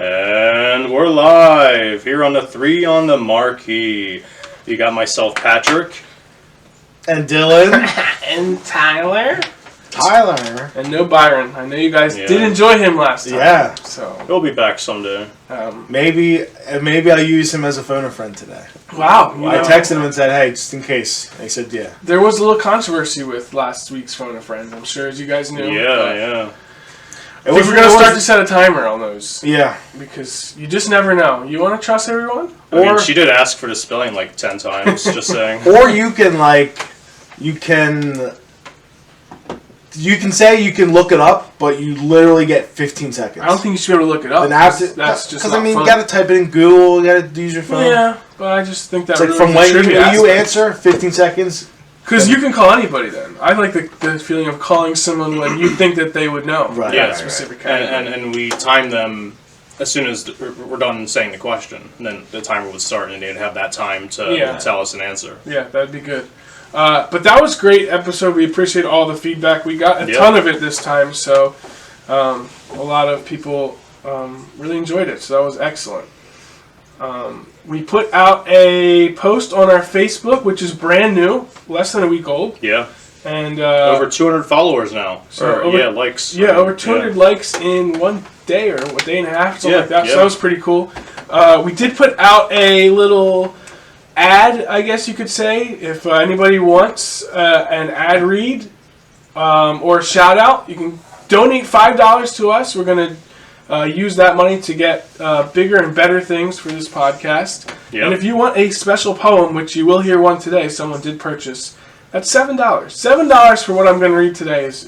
And we're live here on the 3 on the Marquee. You got myself, Patrick. And Dylan. And Tyler. And no Byron. I know you guys did enjoy him last time. Yeah. So He'll be back someday. Maybe I'll use him as a phone a friend today. Wow. I texted him and said, hey, just in case. And he said, yeah. There was a little controversy with last week's phone a friend, I'm sure, as you guys knew. Yeah. I think we're going to start to set a timer on those. Yeah. Because you just never know. You want to trust everyone? I mean, she did ask for the spelling like 10 times, just saying. Or you can say you can look it up, but you literally get 15 seconds. I don't think you should be able to look it up. That's just because you got to type it in Google, you got to use your phone. Yeah, but I just think that It's like really from when you answer, 15 seconds. Because you can call anybody then. I like the feeling of calling someone when you think that they would know. Right. Yeah, specific and we time them as soon as we're done saying the question. And then the timer would start, and they'd have that time to tell us an answer. Yeah, that'd be good. But that was a great episode. We appreciate all the feedback. We got a ton of it this time, so a lot of people really enjoyed it. So that was excellent. We put out a post on our Facebook, which is brand new, less than a week old. Yeah. And over 200 followers now. Likes. Yeah, over 200 likes in one day or a day and a half, something like that. Yeah. So that was pretty cool. We did put out a little ad, I guess you could say, if anybody wants an ad read or a shout out, you can donate $5 to us. We're going to use that money to get bigger and better things for this podcast. Yep. And if you want a special poem, which you will hear one today, someone did purchase, that's $7. $7 for what I'm going to read today is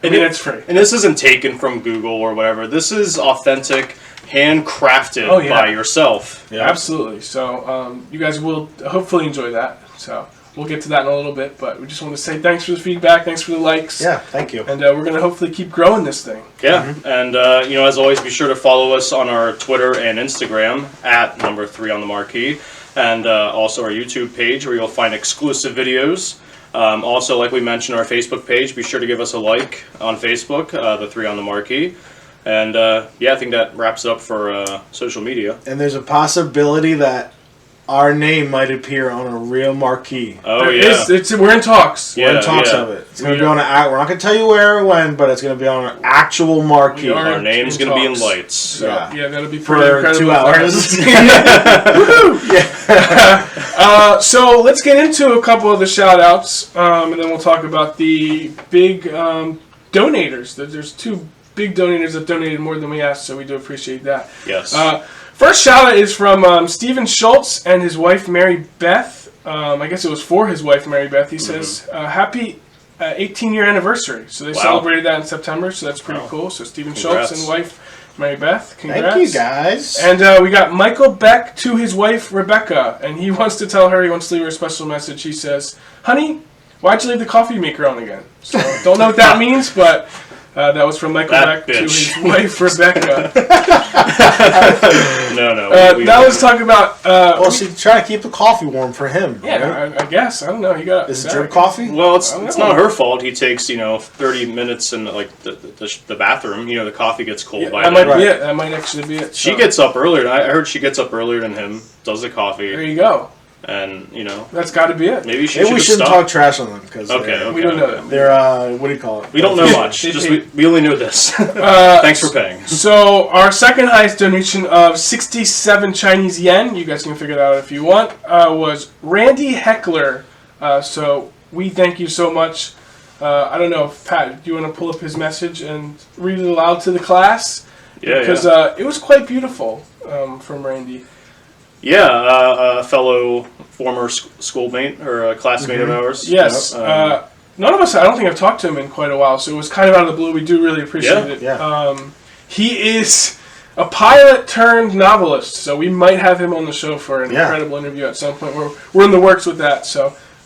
it's free. And this isn't taken from Google or whatever. This is authentic, handcrafted by yourself. Yeah, absolutely. So you guys will hopefully enjoy that. So we'll get to that in a little bit, but we just want to say thanks for the feedback, thanks for the likes. Yeah, thank you. And we're going to hopefully keep growing this thing. Yeah, and as always, be sure to follow us on our Twitter and Instagram at number 3 on the Marquee, and also our YouTube page where you'll find exclusive videos. Also, like we mentioned, our Facebook page, be sure to give us a like on Facebook, the 3 on the Marquee. And I think that wraps it up for social media. And there's a possibility that our name might appear on a real marquee. Oh, we're in talks. We're in talks of it. It's going to be on we're not going to tell you where or when, but it's going to be on an actual marquee. Our name's going to be in lights. So, that'll be for pretty 2 hours. So let's get into a couple of the shout-outs, and then we'll talk about the big donators. There's 2 big donators that donated more than we asked, so we do appreciate that. Yes. First shout-out is from Stephen Schultz and his wife, Mary Beth. I guess it was for his wife, Mary Beth. He says, happy 18-year anniversary. So they celebrated that in September, so that's pretty cool. So Stephen Schultz and wife, Mary Beth, congrats. Thank you, guys. And we got Michael Beck to his wife, Rebecca, and he wants to tell her, he wants to leave her a special message. He says, honey, why'd you leave the coffee maker on again? So don't know what that means, but... that was from Michael Beck to his wife, Rebecca. No. Now let's talk about... she's trying to keep the coffee warm for him. Yeah, right? I guess. I don't know. Is it drip coffee? Well, it's not her fault. He takes, 30 minutes in the bathroom. The coffee gets cold by then. That might be it. That might actually be it. She gets up earlier. I heard she gets up earlier than him, does the coffee. There you go. And, that's got to be it. Maybe we shouldn't talk trash on them. Because we don't know them. They're, what do you call it? We don't know much. We only know this. Thanks for paying. So, our second highest donation of 67 Chinese yen, you guys can figure that out if you want, was Randy Heckler. So, we thank you so much. I don't know, Pat, do you want to pull up his message and read it aloud to the class? Yeah, because it was quite beautiful from Randy. Yeah, a fellow former schoolmate or a classmate of ours. Yes. None of us, I don't think I've talked to him in quite a while, so it was kind of out of the blue. We do really appreciate it. Yeah. He is a pilot turned novelist, so we might have him on the show for an incredible interview at some point. We're in the works with that,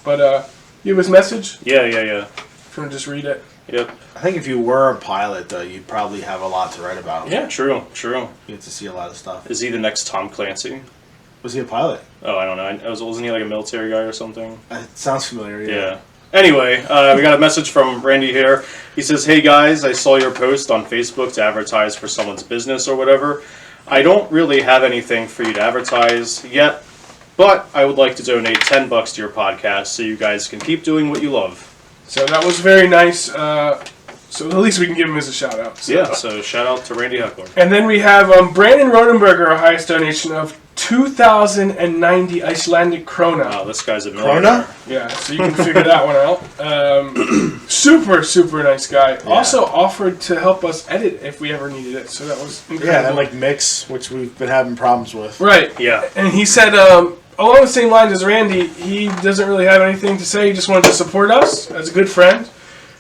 but you have his message? Yeah. If you want to just read it. Yep. I think if you were a pilot, though, you'd probably have a lot to write about. Yeah, true. You get to see a lot of stuff. Is he the next Tom Clancy? Was he a pilot? Oh, I don't know. Wasn't he like a military guy or something? It sounds familiar, Yeah. Anyway, we got a message from Randy here. He says, "Hey guys, I saw your post on Facebook to advertise for someone's business or whatever. I don't really have anything for you to advertise yet, but I would like to donate $10 to your podcast so you guys can keep doing what you love." So that was very nice. So at least we can give him as a shout out. So. Yeah, so shout out to Randy Heckler. And then we have Brandon Rodenberger, our highest donation of 2,090 Icelandic krona. Wow, this guy's a millionaire. Krona? Yeah, so you can figure that one out. Super, super nice guy. Yeah. Also offered to help us edit if we ever needed it. So that was incredible. Yeah, and like mix, which we've been having problems with. Right. Yeah. And he said, along the same lines as Randy, he doesn't really have anything to say. He just wanted to support us as a good friend.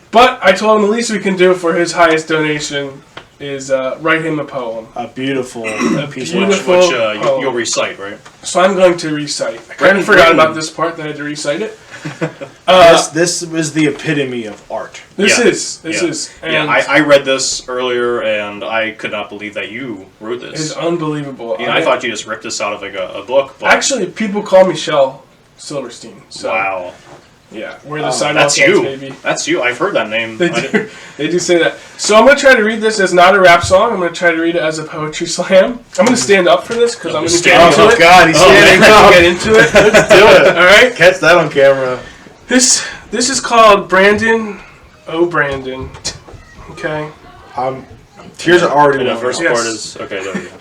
But I told him the least we can do for his highest donation is write him a poem. A beautiful piece of Which poem. you'll recite, right? So I'm going to recite. I kind of forgot about this part that I had to recite it. This was the epitome of art. This Yeah. is. And Yeah, I read this earlier, and I could not believe that you wrote it's this. unbelievable. Yeah, I thought you just ripped this out of like a book. But Actually, people call me Shel Silverstein. So, wow, Yeah, we're the sidewalk that's kids, you. baby. That's you. I've heard that name. They do, they do say that. So I'm going to try to read this as not a rap song. I'm going to try to read it as a poetry slam. I'm going to stand up for this because I'm going to get into it. God, he's standing up. Get into it. Let's do it. All right. Catch that on camera. This is called Brandon. Oh, Brandon. Okay. Tears are already And the rolling. first Yes. part is okay. There we go.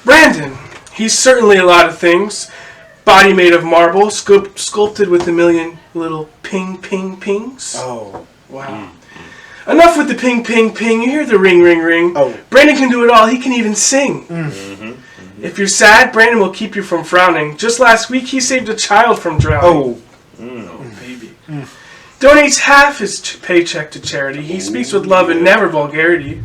Brandon. He's certainly a lot of things. Body made of marble, sculpted with a million little ping, ping, pings. Oh. Wow. Enough with the ping, ping, ping. You hear the ring, ring, ring. Oh. Brandon can do it all. He can even sing. If you're sad, Brandon will keep you from frowning. Just last week, he saved a child from drowning. Oh, baby. Donates half his paycheck to charity. He speaks with love and never vulgarity.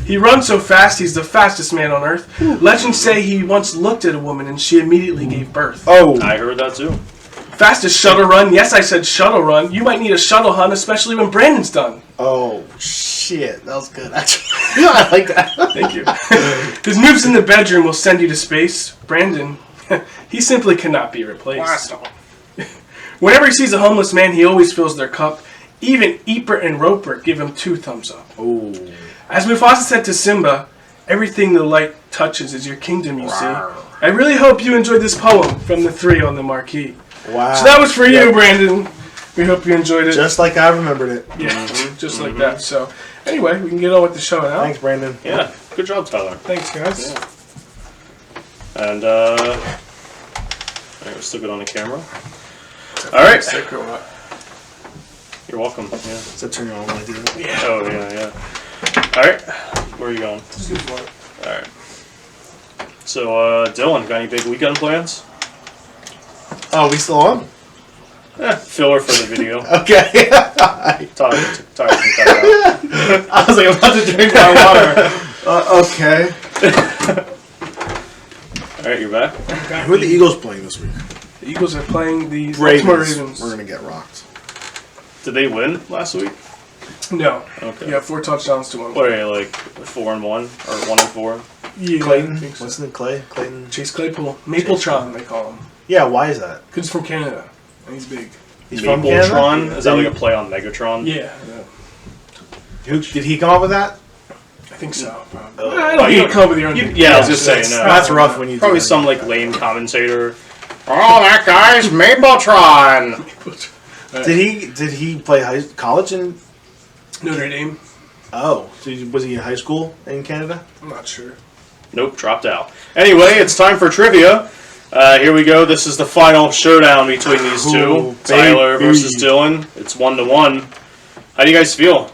He runs so fast, he's the fastest man on earth. Legends say he once looked at a woman and she immediately gave birth. Oh. I heard that too. Fastest shuttle run. Yes, I said shuttle run. You might need a shuttle hunt, especially when Brandon's done. Oh, shit. That was good, actually. I like that. Thank you. His moves in the bedroom will send you to space. Brandon, he simply cannot be replaced. Whenever he sees a homeless man, he always fills their cup. Even Eepert and Roper give him 2 thumbs up. Oh. As Mufasa said to Simba, everything the light touches is your kingdom, you see. I really hope you enjoyed this poem from the 3 on the Marquee. Wow. So that was for you, Yep. Brandon. We hope you enjoyed it. Just like I remembered it. Yeah, just like that. So, anyway, we can get on with the show now. Thanks, Brandon. Yeah, good job, Tyler. Thanks, guys. Yeah. And alright, we're still good on the camera. All right, Sick or what? you're welcome. Yeah. Does that turn you on when I do that? Yeah. Oh yeah. All right, where are you going? Just go for it. All right. So, Dylan, got any big weekend plans? Oh, we still on? Filler for the video. Okay. Tyler can cut it out. I was like, I'm about to drink my water. Okay. All right, you're back. Who are the Eagles playing this week? The Eagles are playing the Baltimore Ravens. We're going to get rocked. Did they win last week? No. Okay. Yeah, 4 touchdowns to 1. What are you, like 4-1 or 1-4? Yeah, Clayton? I think so. What's the name? Clay? Clayton? Chase Claypool. Mapletron, they call him. Yeah, why is that? Because he's from Canada. And he's big. He's from Canada? Mapletron? Is that like a play on Megatron? Yeah. Who, did he come up with that? I think so. Probably. Oh. I don't think you come up with your own. Yeah, I was just saying. That's rough when you Probably do some like lame commentator. Oh, that guy's Mapletron. Did he play college in? Notre Dame? Oh, so was he in high school in Canada? I'm not sure. Nope, dropped out. Anyway, it's time for trivia. Here we go. This is the final showdown between these two. Tyler versus Dylan. It's 1-1. How do you guys feel?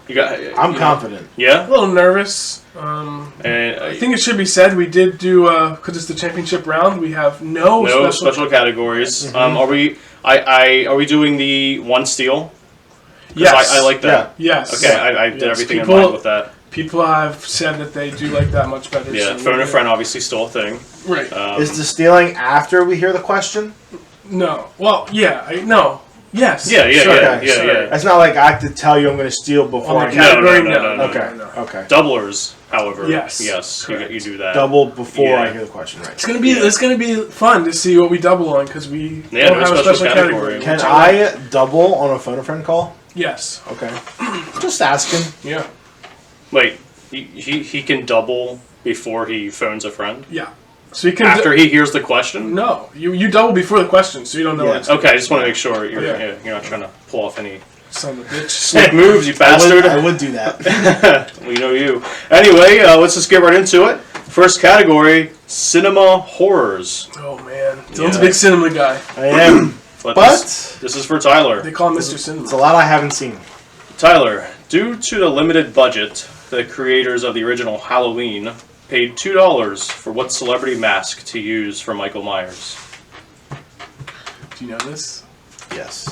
I'm confident. Yeah? A little nervous. And I think it should be said we did do because it's the championship round. We have no special categories. Are we doing the 1 steal? Yes, I like that. Yes. Okay, I did everything People- in mind with that. People have said that they do like that much better. Yeah, so phone we a did. friend obviously still a thing. Right. Is the stealing after we hear the question? No. Well, yeah. No. Yes. Yeah. Okay, sorry. It's not like I have to tell you I'm going to steal before On I the can. category, no. Okay. no. Okay. Doublers. However, Yes, you do that. Double before Yeah. I hear the question, right? It's gonna be fun to see what we double on because we Yeah, don't no have a special special category. category. Can which I double on a phone a friend call? Yes. Okay. Just asking. Yeah. Wait, he can double before he phones a friend? Yeah. So you can After he hears the question? No, you double before the question, so you don't know. Yeah. What it's Okay, I just want to make sure you're Yeah. you're not trying to pull off any Son of a bitch. slick moves, you bastard. I would do that. We know you. Anyway, let's just get right into it. First category: cinema horrors. Oh man, Dylan's Yeah. a big cinema guy. I am. But But this is for Tyler. They call him Mr. Cinema. it's a lot I haven't seen. Tyler, due to the limited budget, the creators of the original Halloween paid $2 for what celebrity mask to use for Michael Myers. Do you know this? Yes.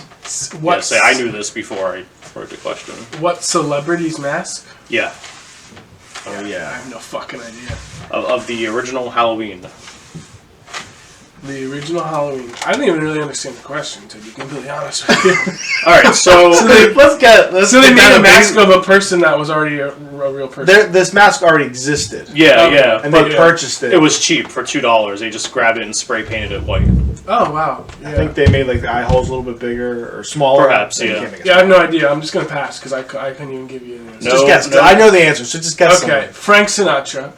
What? Yeah, say I knew this before I heard the question. What celebrity's mask? Yeah, Oh I yeah. have no fucking idea. of the original Halloween. The original Halloween. I didn't even really understand the question, to be completely honest with you. All right, so So they made down a the mask of a person that was already a real person. This mask already existed. yeah, Okay. yeah, And but they purchased it. it was cheap for $2. They just grabbed it and spray painted it white. Oh wow. Yeah. I think they made like the eye holes a little bit bigger or smaller. Perhaps, You yeah. can't make a Yeah, I have no idea. I'm just gonna pass because I couldn't even give you an answer. No. Just guess. no. I know the answer, so just guess. Okay, Frank Sinatra.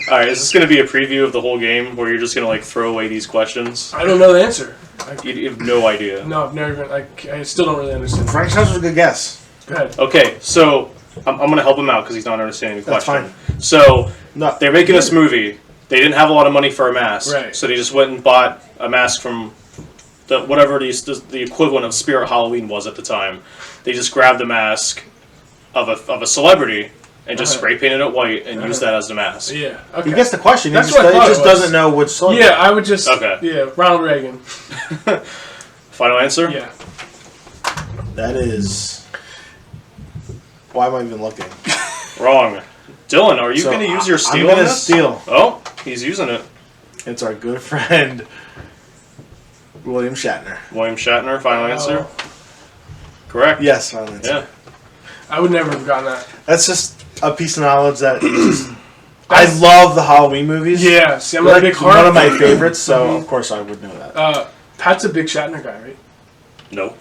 All right, is this going to be a preview of the whole game where you're just going to like throw away these questions? I don't know the answer. You have no idea. No, I've never even. I still don't really understand. Frank Sinatra's a good guess. Go ahead. Okay, so I'm going to help him out because he's not understanding the That's question. So No, they're making this movie. They didn't have a lot of money for a mask, Right. so they just went and bought a mask from whatever the equivalent of Spirit Halloween was at the time. They just grabbed a mask of a celebrity and just Uh-huh. spray painted it white and used that as the mask. Yeah. Okay. he gets the question. That's he what I thought just it was. doesn't know which song. Yeah, I would just. Okay. Yeah, Ronald Reagan. Final answer? Yeah. That is. Why am I even looking? Wrong. Dylan, are you So, going to use your I'm steal gonna on this? steal. Oh, he's using it. It's our good friend William Shatner. William Shatner, final Oh. answer? Correct. Yes, final answer. Yeah. I would never have gotten that. That's just a piece of knowledge that I That's- love the Halloween movies. Yeah, see, I'm They're a big like heart. one of my favorites, so of course I would know that. Pat's a big Shatner guy, right? No.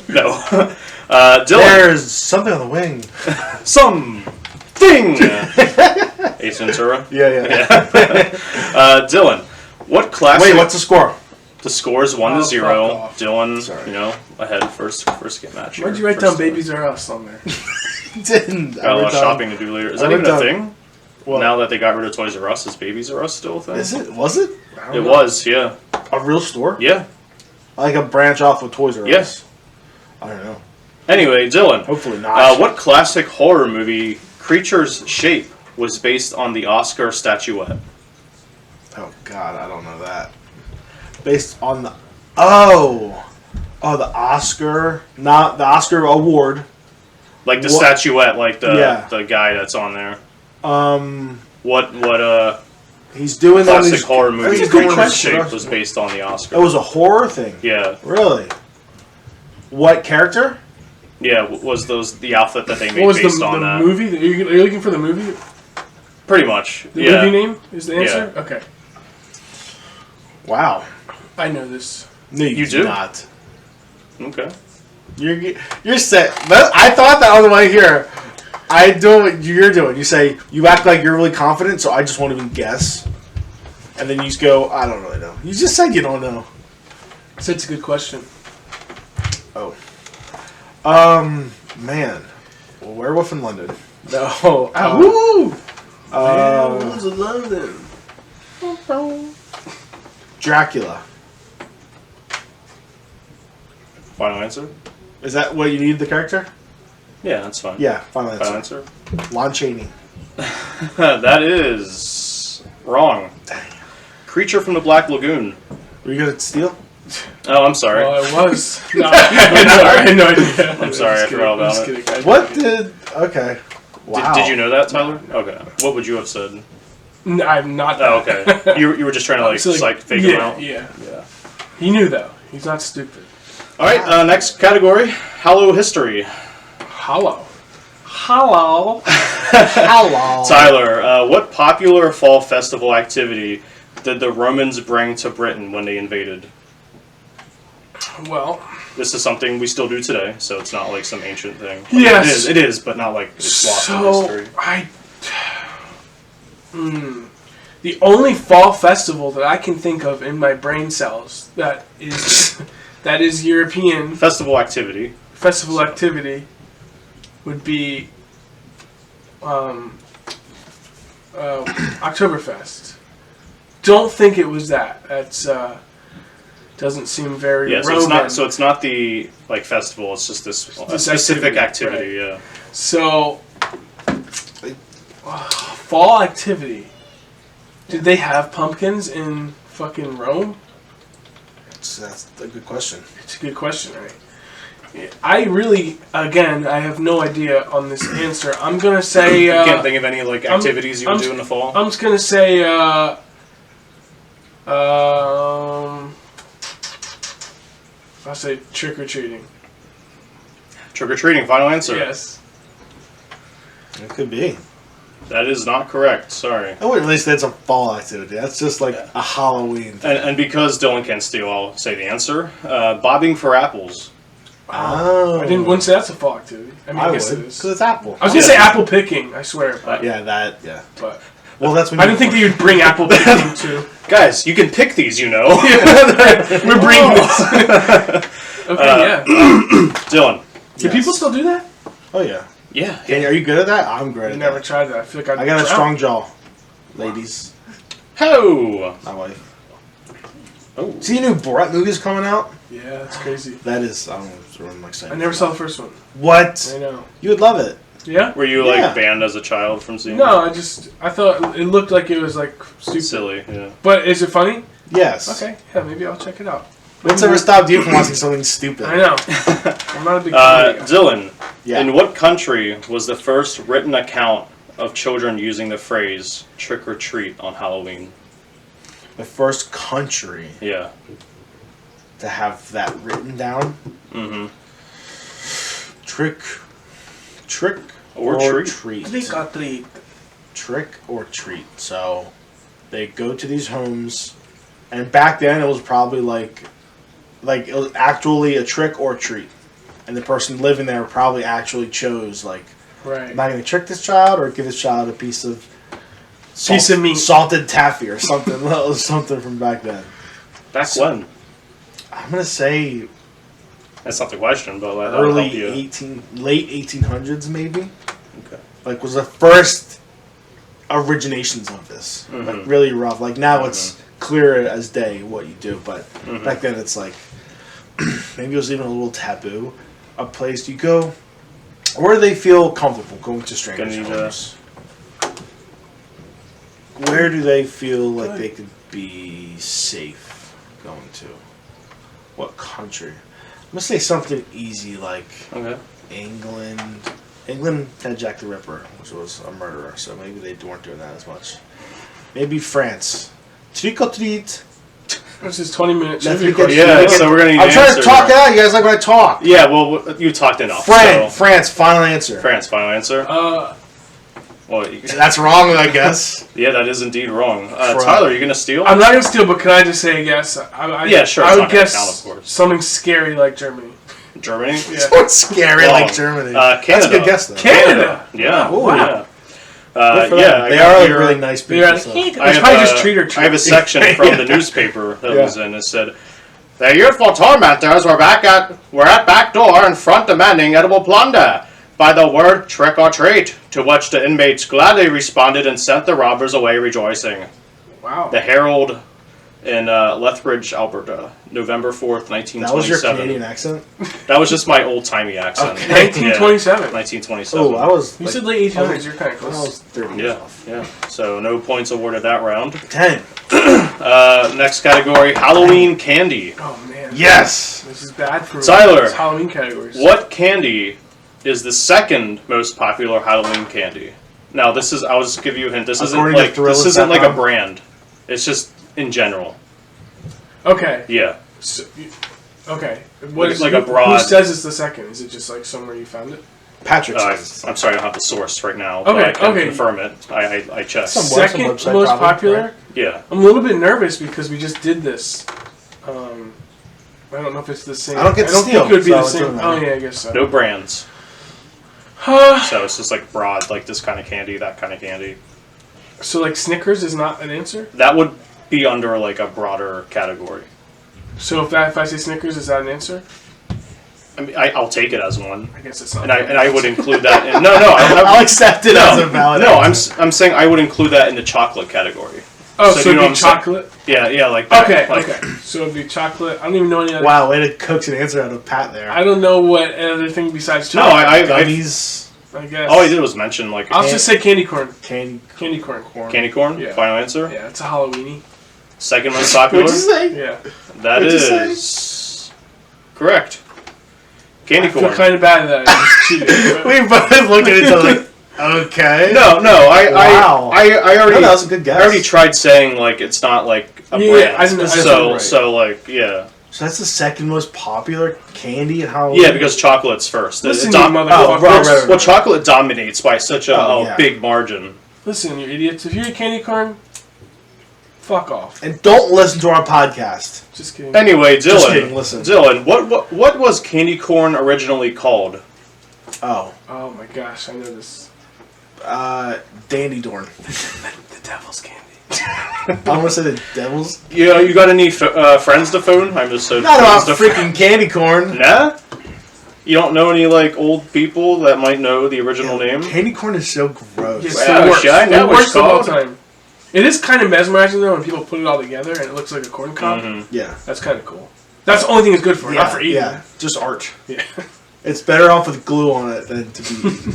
No. Dylan. There's something on the wing. Something. Ace Ventura. Yeah. Dylan. What classic? Wait, what's the score? The score is 1-0. fuck off. Dylan, Sorry. ahead first game match. Why'd here. you write First, down Babies R Us on there? Didn't. Got a lot of shopping to do later. Is I that even wrote a down- thing? What? Now that they got rid of Toys R Us, is Babies R Us still a thing? Is it? Was it I don't It know. was, yeah. a real store? Yeah. Like a branch off of Toys R Us? Yes. I don't know. Anyway, Dylan. Hopefully not. What classic horror movie Creature's Shape was based on the Oscar statuette? Oh God, I don't know that. Based on the the Oscar, not the Oscar award. Like the What- statuette, like Yeah. the guy that's on there. What He's doing all classic these horror movie he's good doing Creature's question. Shape was based on the Oscar? It was a horror thing. Yeah, Really? What character? yeah. Was the outfit that they made What was based the on that? movie? Are you looking for the movie? Pretty much. The Yeah. movie name is the answer? Okay. Wow. I know this. No, You do? not. Okay. You're set. But I thought that on the way here. I do what you're doing. You say you act like you're really confident, so I just won't even guess. And then you just go, I don't really know. You just said you don't know. So it's a good question. Oh. Man. Well, Werewolf in London. No. Woo! Werewolves in London. Dracula. Final answer. Is that what you need, the character? Yeah, that's fine. Yeah, final Final answer. answer. Lon Chaney. That is wrong. Dang. Creature from the Black Lagoon. Were you going to steal? Oh, I'm sorry. Well, it was. No, I had no idea. I'm sorry, I forgot about I'm it. just kidding. What did... Okay. Wow. Did you know that, Tyler? Okay. What would you have said? I'm not. Oh, okay. You were just trying to fake him out. Yeah. Yeah. He knew though. He's not stupid. All right. Next category: Hollow history. Hollow. Hello. Hello. Tyler, what popular fall festival activity did the Romans bring to Britain when they invaded? Well, This is something we still do today, so it's not like some ancient thing. Yes. It is, but not like it's lost in history. The only fall festival that I can think of in my brain cells that is European Festival activity. festival activity would be Oktoberfest. Don't think it was that. That's doesn't seem very Yeah, so Roman. it's not the like festival. It's just this a This specific activity, activity. Yeah. So, fall activity. Did they have pumpkins in fucking Rome? That's a good question. It's a good question, right? I really, again, I have no idea on this answer. I'm gonna say. You can't think of any like activities you would do in the fall. I'm just gonna say. I'll say trick or treating. Trick or treating. Final answer. Yes. It could be. That is not correct. Sorry. I wouldn't really say it's a fall activity. That's just like a Halloween thing. And because Dylan can't steal, I'll say the answer. Bobbing for apples. Oh. Wouldn't say that's a fall activity. I mean, I guess would, it is. because it's apple. I was gonna say apple picking. I swear. But, Yeah. but Well, that's when I didn't think that you'd bring apple picking to. Guys, you can pick these, you know. We're bringing this. Okay, yeah. Dylan. Do people still do that? Oh yeah. Yeah. Kenny, are you good at that? I'm great I at never that. tried that. I feel like I got a strong jaw, ladies. Ho! My wife. Oh. See, new Borat movie's coming out. Yeah, that's crazy. That is, I don't know what I'm excited. I never saw the first one. What? I know. You would love it. Yeah? Were you Yeah. like banned as a child from seeing No, I thought it looked like it was like it? stupid. Silly, yeah. But is it funny? Yes. Okay, yeah, maybe I'll check it out. What's ever stopped you from watching something stupid? I know. I'm not a big comedy guy. Dylan, Yeah. in what country was the first written account of children using the phrase trick or treat on Halloween? The first country Yeah. to have that written down. Mm-hmm. Trick Or treat. Trick or treat. Trick or treat. So they go to these homes, and back then it was probably like it was actually a trick or treat, and the person living there probably actually chose like, Right. am I going to trick this child or give this child a piece of meat, salted taffy or something, something from back then. Back when? I'm going to say That's not the question, but that'll early help you. late 1800s maybe. Okay. Like was the first originations of this. Mhm. Like really rough. Like now it's clear as day what you do, but back then it's like maybe it was even a little taboo. A place you go where do they feel comfortable going to strangers' Gonna need homes? Where do they feel like they could be safe going to? What country? I'm gonna say something easy like Okay. England. England had Jack the Ripper, which was a murderer, so maybe they weren't doing that as much. Maybe France. Trick or treat. This is 20 minutes. That's Trivia because- question. Yeah, so we're gonna need I'm an trying answer to talk it here. out. You guys like when I talk. Yeah, well, you talked enough. France, final answer. France, final answer. Well, That's wrong, I guess. yeah, that is indeed wrong. Crap. Tyler, you gonna steal? I'm not going to steal, but can I just say a guess? Yeah, sure, I it's would not gonna guess count, of course. something scary like Germany. Germany? Yeah. It's scary Wrong. like Germany. Canada. That's a good guess, though. Canada! Yeah. Oh, yeah. wow. Good for Yeah, them. I They got are like here- really nice people. They're so. it's I have, probably just treat or treat. I have a section from the newspaper that Yeah. was in. It said, "The youthful tormentors were at back door in front demanding edible plunder by the word trick or treat, to which the inmates gladly responded and sent the robbers away rejoicing." Wow. The Herald in Lethbridge, Alberta, November 4th, That was your 1927. Canadian accent? That was just my old-timey accent. Okay. 1927. Yeah, 1927. Oh, I was. You like, said late 1800s. You're kind of I close. was 30 years Yeah, off. yeah. So no points awarded that round. 10. Next category, Halloween candy. Oh, man. Yes! This is bad for Tyler. these Halloween categories. What candy is the second most popular Halloween candy? Now, this is, I'll just give you a hint. This isn't According to like a Thrillist.com. brand. It's just in general. Okay. Yeah. So, okay. What Like- is like a who broad- says it's the second? Is it just like somewhere you found it? Patrick says. I'm sorry, I don't have the source right now. Okay, but I can okay. confirm it. I checked. Some Second website most probably, popular. right? Yeah. I'm a little bit nervous because we just did this. I don't know if it's the same. I don't get to steal, think it would be so the it same. doesn't Oh matter. yeah, I guess so. No brands. So it's just like broad, like this kind of candy, that kind of candy. So like Snickers is not an answer. That would be under like a broader category. So if I say Snickers, is that an answer? I mean, I'll take it as one, I guess it's not. and I would include that in. No, I'll accept it as a valid No, answer. I'm saying I would include that in the chocolate category. Oh, So so you know it'd what be I'm saying? chocolate. Yeah, like that. Okay, like, okay. So it'd be chocolate. I don't even know any other. Wow, way to coax an answer out of Pat there. I don't know what other thing besides No, chocolate. I Gummies, I guess. all I did was mention like I'll just say candy corn. candy. Candy corn. candy corn. Yeah. Final answer. Yeah, it's a Halloweeny. Second most popular. What'd you say? Yeah. That What'd you is correct. Candy I feel corn. kind of bad that I just cheated. but- We both looked at each other like, okay. No, Wow. I already. No, that was a good guess. I already tried saying like it's not like a Yeah, brand. I didn't- so right. so like yeah. So that's the second most popular candy at Halloween? Yeah, because chocolate's first. Listen, It you dom- motherfucker. right. well, chocolate dominates by such a, Oh, a yeah. big margin. Listen, you idiots. If you eat candy corn, fuck off. And don't listen to our podcast. Just kidding. Anyway, Dylan. Just kidding, listen. Dylan, what was candy corn originally called? Oh. Oh my gosh, I know this. Dandy Dorn. The devil's candy. I want to say the devil's. You got any friends to phone? I'm just so Not about friends freaking candy corn. Nah. You don't know any like old people that might know the original name? Candy corn is so gross. It's Wow, the worst. shit, I know the what worst it's of all called. time. It is kind of mesmerizing though when people put it all together and it looks like a corn cob. Mm-hmm. Yeah. That's kind of cool. That's the only thing it's good for, not for eating. Yeah, just art. Yeah. It's better off with glue on it than to be eaten.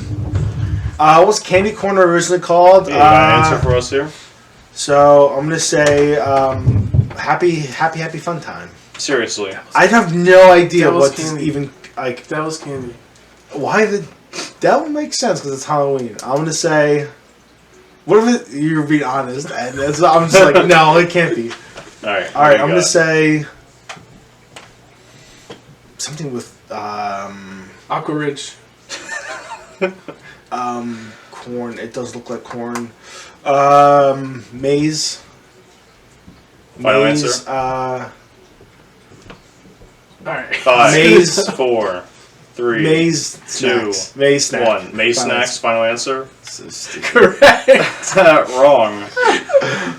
What was candy corn originally called? You got an answer for us here? So I'm gonna say happy fun time. Seriously. I have no idea Devil's what this candy. even like. Devil's candy. Why that would make sense because it's Halloween. I'm gonna say. What if you're being honest? And I'm just like, no, it can't be. All right. All right, I'm gonna say something with Aqua Ridge. corn. It does look like corn. Maize. Final Maize, answer? Alright. 5, Maize. 4, 3, Maize 2, snacks. Maize snacks. 1. Maize snacks. Final answer. So stupid. Correct. Wrong.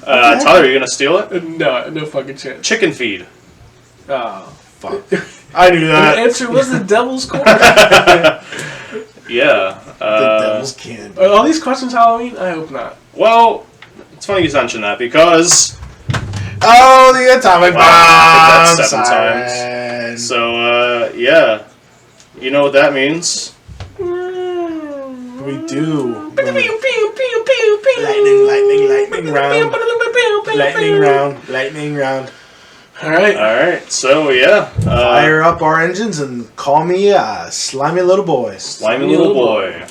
Tyler, are you gonna steal it? No fucking chance. Chicken feed. Oh. Fuck. I knew The that. answer was the devil's corn. Yeah. The devil's candy. Are all these questions Halloween? I hope not. Well, it's funny you mention that because Oh, the atomic bomb. Wow, I picked that 7 siren. times. So yeah, you know what that means. We do. Lightning round. Alright. All right. So yeah, Fire up our engines and call me a slimy little boy. slimy little boy.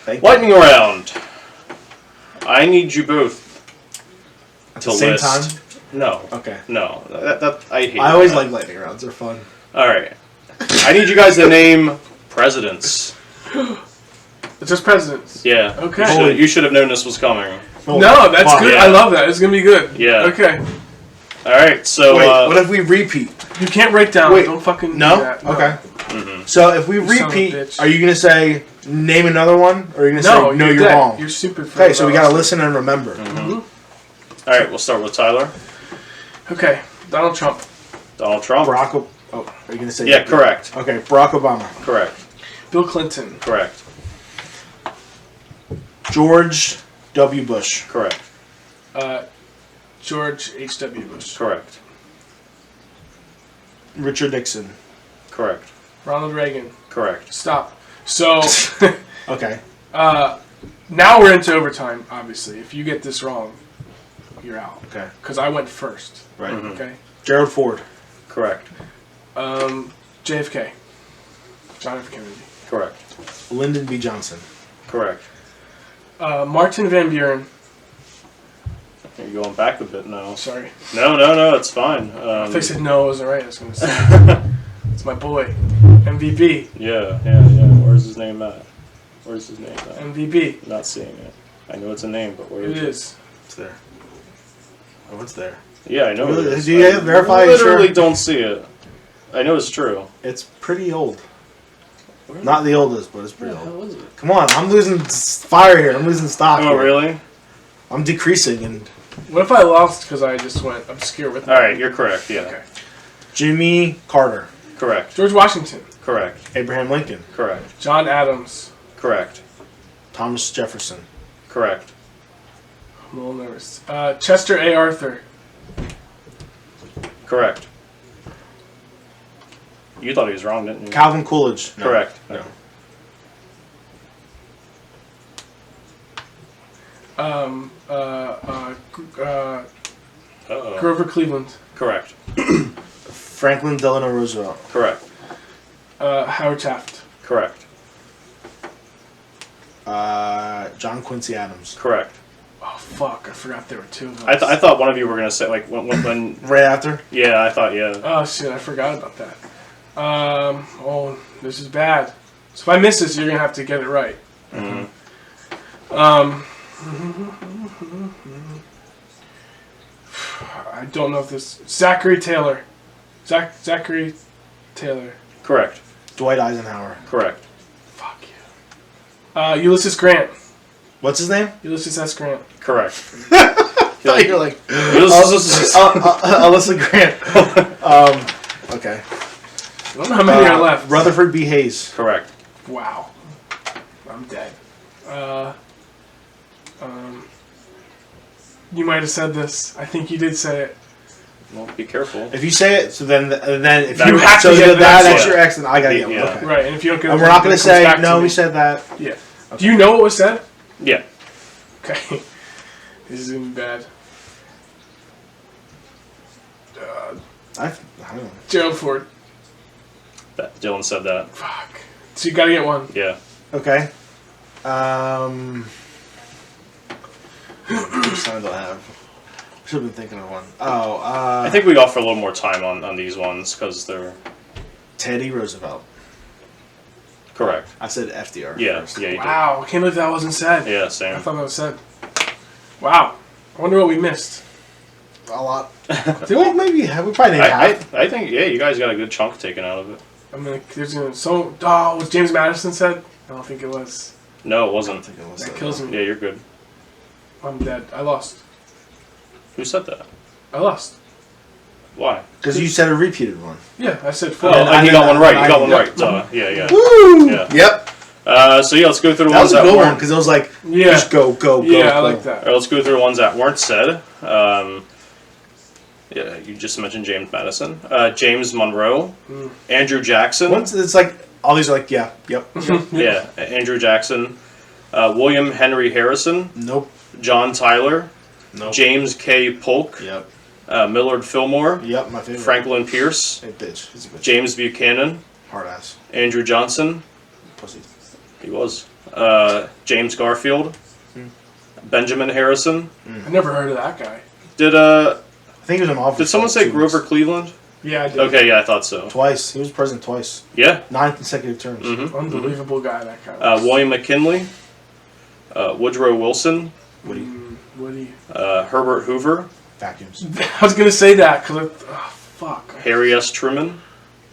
Thank you. Lightning round. I need you both At to the same list. time? No, Okay. no. That I hate. I always that. like lightning rounds. They're fun. All right. I need you guys to name presidents. It's just presidents. Yeah. Okay. You should have known this was coming. Oh, No, that's fuck. good. Yeah. I love that. It's gonna be good. Yeah. Okay. All right. So. Wait, what if we repeat? You can't write down. Wait, Don't fucking No? do that. Okay. mhm. So if we You son of a repeat, bitch. are you going to say, name another one? Or are you going to No, say, no, you're you're dead. wrong? You're stupid. For Okay, so we got to to listen and remember. All right. We'll start with Tyler. Okay. Donald Trump. Donald Trump. Barack Obama. Oh, are you going to say Yeah. Correct. Okay, Barack Obama. Correct. Bill Clinton. Correct. George W. Bush. Correct. George H.W. Bush. Correct. Richard Nixon. Correct. Ronald Reagan. Correct. Stop. So, Okay. now we're into overtime, obviously. If you get this wrong, you're out. Okay. Because I went first. Right. Mhm. Okay. Gerald Ford. Correct. JFK. John F. Kennedy. Correct. Lyndon B. Johnson. Correct. Martin Van Buren. You're going back a bit now. Sorry. No, it's fine. If I said no, I wasn't right. I was going to say. It's my boy. MVP. Yeah. Where's his name at? Where's his name? MVP. Not seeing it. I know it's a name, but where It is is. It's there. Oh, it's there. Yeah, I know Really? it is. Do you verify? I You literally sure? don't see it. I know it's true. It's pretty old. Not the oldest, but it's pretty Where the old. hell is it? Come on, I'm losing fire here. I'm losing stock. Oh, here. really? I'm decreasing. And What if I lost because I just went obscure with All right, you're correct. Yeah. Okay. Jimmy Carter, Correct. George Washington. Correct. Abraham Lincoln, Correct. John Adams. Correct. Thomas Jefferson, Correct. I'm a little nervous. Chester A. Arthur. Correct. You thought he was wrong, didn't you? Calvin Coolidge. No. Correct. No. Uh-oh. Grover Cleveland. Correct. Franklin Delano Roosevelt. Correct. Howard Taft. Correct. John Quincy Adams. Correct. Oh fuck! I forgot there were two of us. I thought one of you were gonna say like when Right after? yeah, I thought yeah. Oh shit! I forgot about that. Oh, this is bad. So if I miss this, you're gonna have to get it right. Mhm. I don't know if this Zachary Taylor. Zachary Taylor. Correct. Dwight Eisenhower. Correct. Fuck you. Ulysses Grant. What's his name? Ulysses S. Grant. Correct. thought you were like Alyssa Grant. Okay. I don't know how many are left. Rutherford B. Hayes. Correct. Wow. I'm dead. You might have said this. I think you did say it. Well, be careful. If you say it, so then if You you have to get the that's next one. your X, then I gotta get one. Yeah. Okay. Right, and if you don't get And it, we're not then gonna it comes say back to no. me. We said that. Yeah. Do you know what was said? Yeah. Okay. This is gonna be bad. I don't know. Gerald Ford. Dylan said that. Fuck. So you gotta get one. Yeah. Okay. Which time do I have? Should have been thinking of one. Oh, I think we offer a little more time on these ones because they're Teddy Roosevelt. correct. I said FDR. Yeah. First. Yeah. You Wow, I can't believe that wasn't said. did. Yeah. I Same. thought that was said. Wow. I wonder what we missed. A lot. Well, maybe we probably named half. I think yeah. You guys got a good chunk taken out of it. I mean, there's so. Oh, was James Madison said? I don't think it was. No, it I don't wasn't. think it was That kills me. Yeah, you're good. I'm dead. I lost. Who said that? I lost. Why? Because you said a repeated one. Yeah, I said Oh, four. and he got one right. You got one Yep. right. Duh. Yeah. Yeah. Woo! Yeah. Yep. So yeah, let's go through the That ones was a that good one weren't. because it was like, Yeah. just go. Yeah, I go. like All that. right, let's go through the ones that weren't said. Yeah, you just mentioned James Madison, James Monroe, Andrew Jackson. Once it's like all these are like yep. Yeah, Andrew Jackson, William Henry Harrison, Nope. John Tyler, Nope. James K. Polk, Yep. Millard Fillmore, Yep. My favorite. Franklin Pierce, Hey, bitch. He's a bitch. James Buchanan, Hard ass. Andrew Johnson. Pussy. He was. James Garfield, Benjamin Harrison. I never heard of that guy. Did I think he was in office. did someone for say 2 Grover weeks. Cleveland? Yeah, I did. Okay, yeah, I thought so. Twice. He was president twice. Yeah. 9 consecutive terms. Mm-hmm. Unbelievable guy, that guy. William McKinley, Woodrow Wilson, Woody. Woody. Herbert Hoover, Vacuums. I was gonna say that because fuck. Harry S. Truman,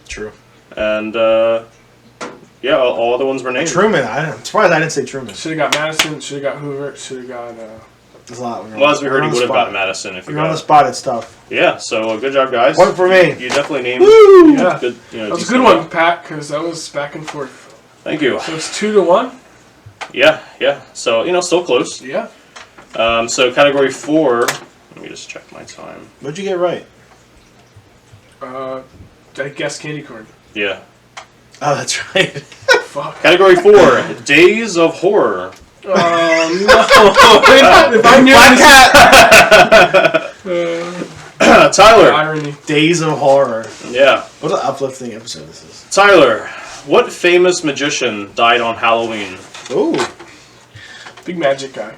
True. and yeah, all other ones were named. Truman. I'm surprised I didn't say Truman. Should have got Madison. Should have got Hoover. Should have got. There's a lot. Well, as we heard, he would have gotten Madison if he You're on the got. spot. It's tough. Yeah, so good job, guys. Point for me. You definitely named Woo! Yeah. good. You know, That was a decent good one, amount. Pat, because that was back and forth. Thank you. So it's 2-1. Yeah. So still close. Yeah. So category 4. Let me just check my time. What'd you get right? I guess candy corn. Yeah. Oh, that's right. Fuck. Category 4. Days of Horror. Oh no! If I knew this. Tyler. Irony. Days of Horror. Yeah. What an uplifting episode this is. Tyler, what famous magician died on Halloween? Ooh. Big magic guy.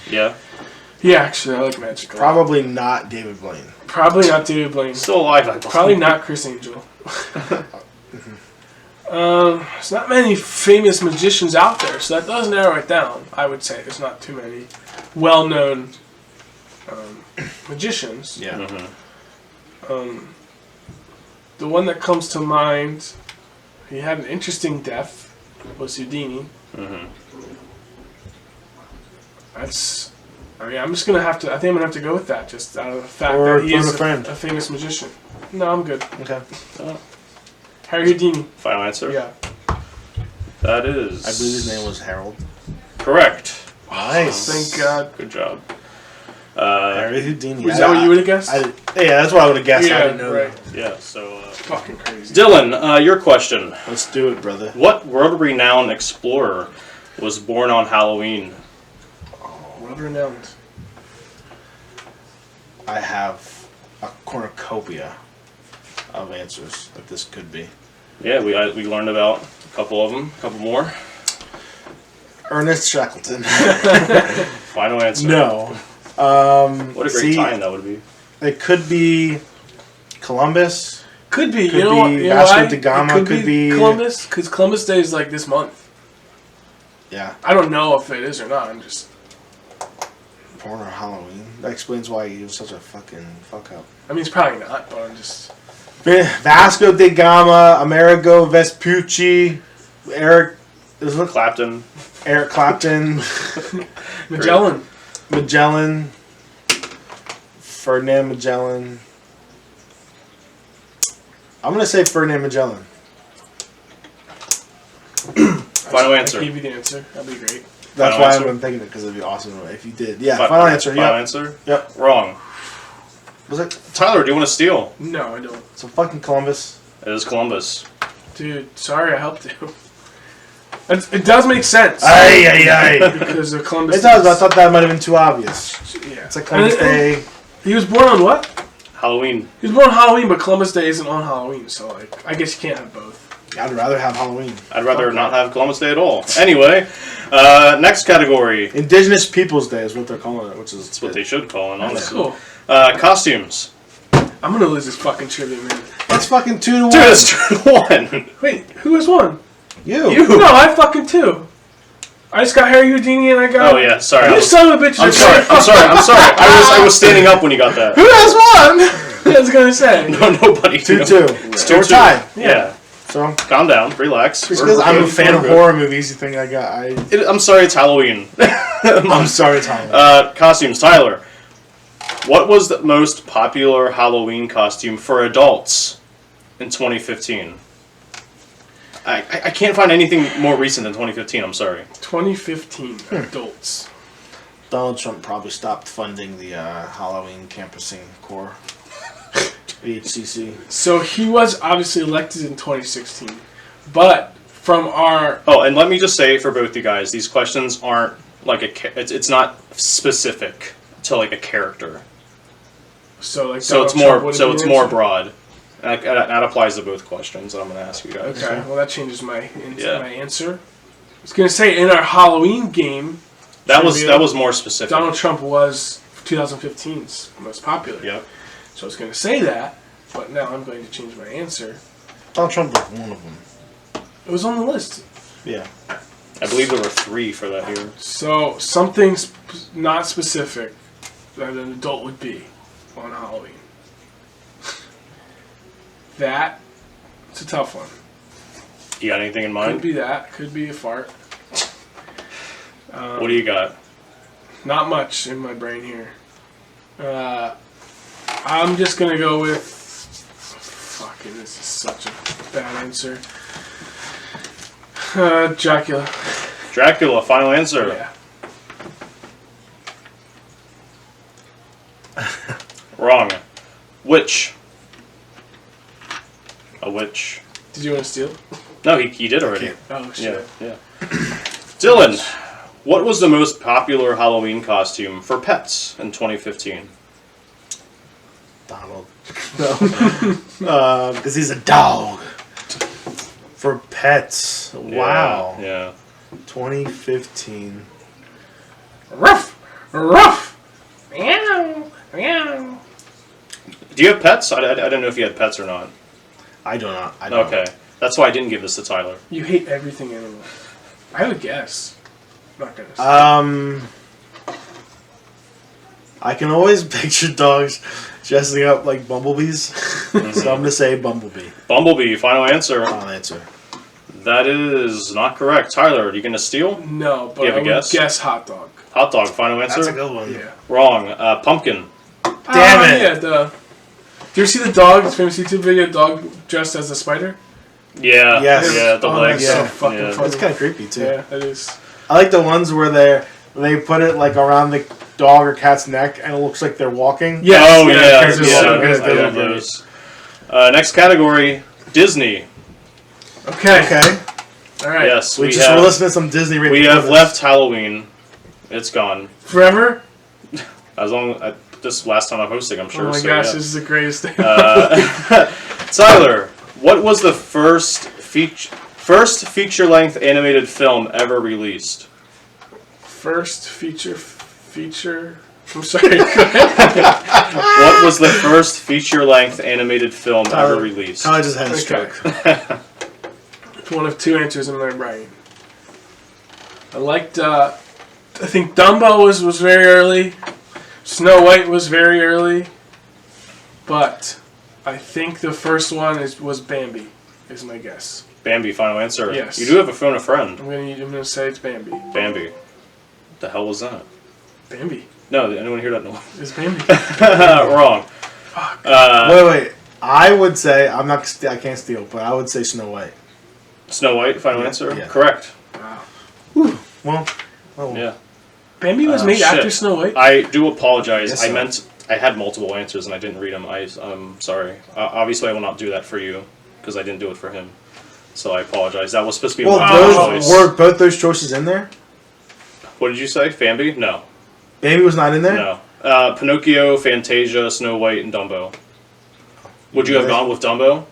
Yeah. Yeah, actually, I like magic. a lot. Probably not David Blaine. Probably not David Blaine. Still alive, I believe. Probably not Chris Angel. There's not many famous magicians out there, so that does narrow it down. I would say there's not too many well-known magicians. Yeah. Mm-hmm. The one that comes to mind, he had an interesting death, was Houdini. Mm-hmm. I'm just gonna have to. I think I'm gonna have to go with that, just out of the fact Or that he is friend. a famous magician. No, I'm good. Okay. Harry Houdini. Final answer? Yeah. That is... I believe his name was Harold. Correct. Nice. Thank God. Good job. Harry Houdini. Was that what you would have guessed? Yeah, that's what I would have guessed. I Yeah, didn't know right. that. Yeah, so... Fucking crazy. Dylan, your question. Let's do it, brother. What world-renowned explorer was born on Halloween? World renowned. I have a cornucopia of answers that this could be. Yeah, we learned about a couple of them. A couple more. Ernest Shackleton. Final answer. No. What a great time that would be. It could be Columbus. Could be. Could you know be what? You know Vasco why? da Gama, It could be- Columbus, because Columbus Day is like this month. Yeah. I don't know if it is or not. I'm just. Born on Halloween. That explains why he was such a fucking fuck up. I mean, it's probably not, but I'm just. Vasco da Gama, Amerigo Vespucci, Eric Clapton. Clapton, Magellan. Ferdinand Magellan. I'm gonna say Ferdinand Magellan. Final answer. I gave you the answer. That'd be great. That's Final why answer? I'm thinking it, because it'd be awesome if you did. Yeah, Fi- final answer. Final Yep. answer? Yep. Wrong. Was it? Tyler, do you want to steal? No, I don't. So fucking Columbus. It is Columbus. Dude, sorry I helped you. It does make sense. Aye. Because of Columbus. It does, but I thought that might have been too obvious. Yeah. It's like Columbus Day. He was born on what? Halloween. He was born on Halloween, but Columbus Day isn't on Halloween, so like I guess you can't have both. I'd rather have Halloween. I'd rather not have Columbus Day at all. Anyway, next category. Indigenous Peoples Day is what they're calling it, which is That's what they should call it, That's honestly. cool. Costumes. I'm gonna lose this fucking trivia, man. That's fucking 2-1. Dude, it's 2-1. Wait, who has won? You. No, I fucking 2. I just got Harry Houdini and I got. Oh yeah, sorry. You son of a bitch! I'm sorry. I was standing up when you got that. Who has won? I was gonna say. No, nobody. 2-2. It's So we're 2-2. tied. Yeah. So Calm down. Relax. just because I'm a fan of We're horror movies, you think I got? I'm sorry. It's Halloween. I'm sorry, Tyler. Costumes. Tyler. What was the most popular Halloween costume for adults in 2015? I can't find anything more recent than 2015. I'm sorry. 2015 adults. Donald Trump probably stopped funding the Halloween campusing corps. HCC. So he was obviously elected in 2016, but from our Oh, and let me just say for both you guys, these questions aren't like it's not specific to like a character. so So Donald it's more Trump so would've it's been more answered. broad. And that applies to both questions that I'm going to ask you guys. Okay, well that changes my Yeah. my answer. I was gonna say in our Halloween game, That was trivia, more specific. Donald Trump was 2015's most popular. Yep. So I was gonna say that, but now I'm going to change my answer. Donald Trump was one of them. It was on the list. Yeah. I believe there were 3 for that year. So something not specific that an adult would be on Halloween. That it's a tough one. You got anything in Could mind? be that. Could be a fart. What do you got? Not much in my brain here. I'm just gonna go with. Fucking, this is such a bad answer. Dracula. Dracula, final answer. Yeah. Wrong. Witch. A witch. Did you want to steal? No, he did already. Oh shit. Yeah. Dylan, what was the most popular Halloween costume for pets in 2015? Donald. No. Because he's a dog. For pets. Wow. Yeah. 2015. Ruff, ruff, meow, meow. Do you have pets? I don't know if you had pets or not. I do not. I don't. Okay. That's why I didn't give this to Tyler. You hate everything animal. I have a guess. I'm not gonna say. I can always picture dogs dressing up like bumblebees, so I'm gonna say bumblebee. Bumblebee, final answer. Final answer. That is not correct. Tyler, are you going to steal? No, but You have I a would guess? guess hot dog. Hot dog, final answer. That's a good one. Yeah. Wrong. Pumpkin. Damn it. Yeah, do you ever see the dog, this famous YouTube video, dog dressed as a spider? Yeah. Yes. Yeah, the Oh, legs. that's so Yeah. fucking Yeah. funny. It's kind of creepy too. Yeah, it is. I like the ones where they put it like around the dog or cat's neck, and it looks like they're walking. Yes, Oh, yeah. those are Yeah, so good. I Those are love good. those. Next category, Disney. Okay. Okay. All right. Yes, We we just have, were listening to some Disney. right we before have this. left Halloween. It's gone. Forever? As long this last time I'm hosting, I'm sure. Oh my so, gosh, yeah. this is the greatest thing. Tyler, what was the first feature-length animated film ever released? First feature. I'm sorry. Go ahead. What was the first feature-length animated film Tyler- ever released? Tyler just had a Okay. stroke. One of two answers in my brain. I liked. I think Dumbo was very early. Snow White was very early. But I think the first one was Bambi. Is my guess. Bambi, final answer. Yes. You do have a phone a friend. I'm gonna say it's Bambi. Bambi. What the hell was that? Bambi. No, did anyone hear that noise? It's Bambi. Wrong. Fuck. Wait. I would say I can't steal, but I would say Snow White. Snow White, final Yeah, answer? yeah. Correct. Well, oh, Yeah. Bambi was made shit. after Snow White? I do apologize. Yes, I sir. meant I had multiple answers and I didn't read them. I'm sorry. Obviously, I will not do that for you because I didn't do it for him. So I apologize. That was supposed to be Well, my those choice. were both those choices in there. What did you say? Bambi? No. Bambi was not in there. No. Pinocchio, Fantasia, Snow White, and Dumbo. Would you have Really? gone with Dumbo?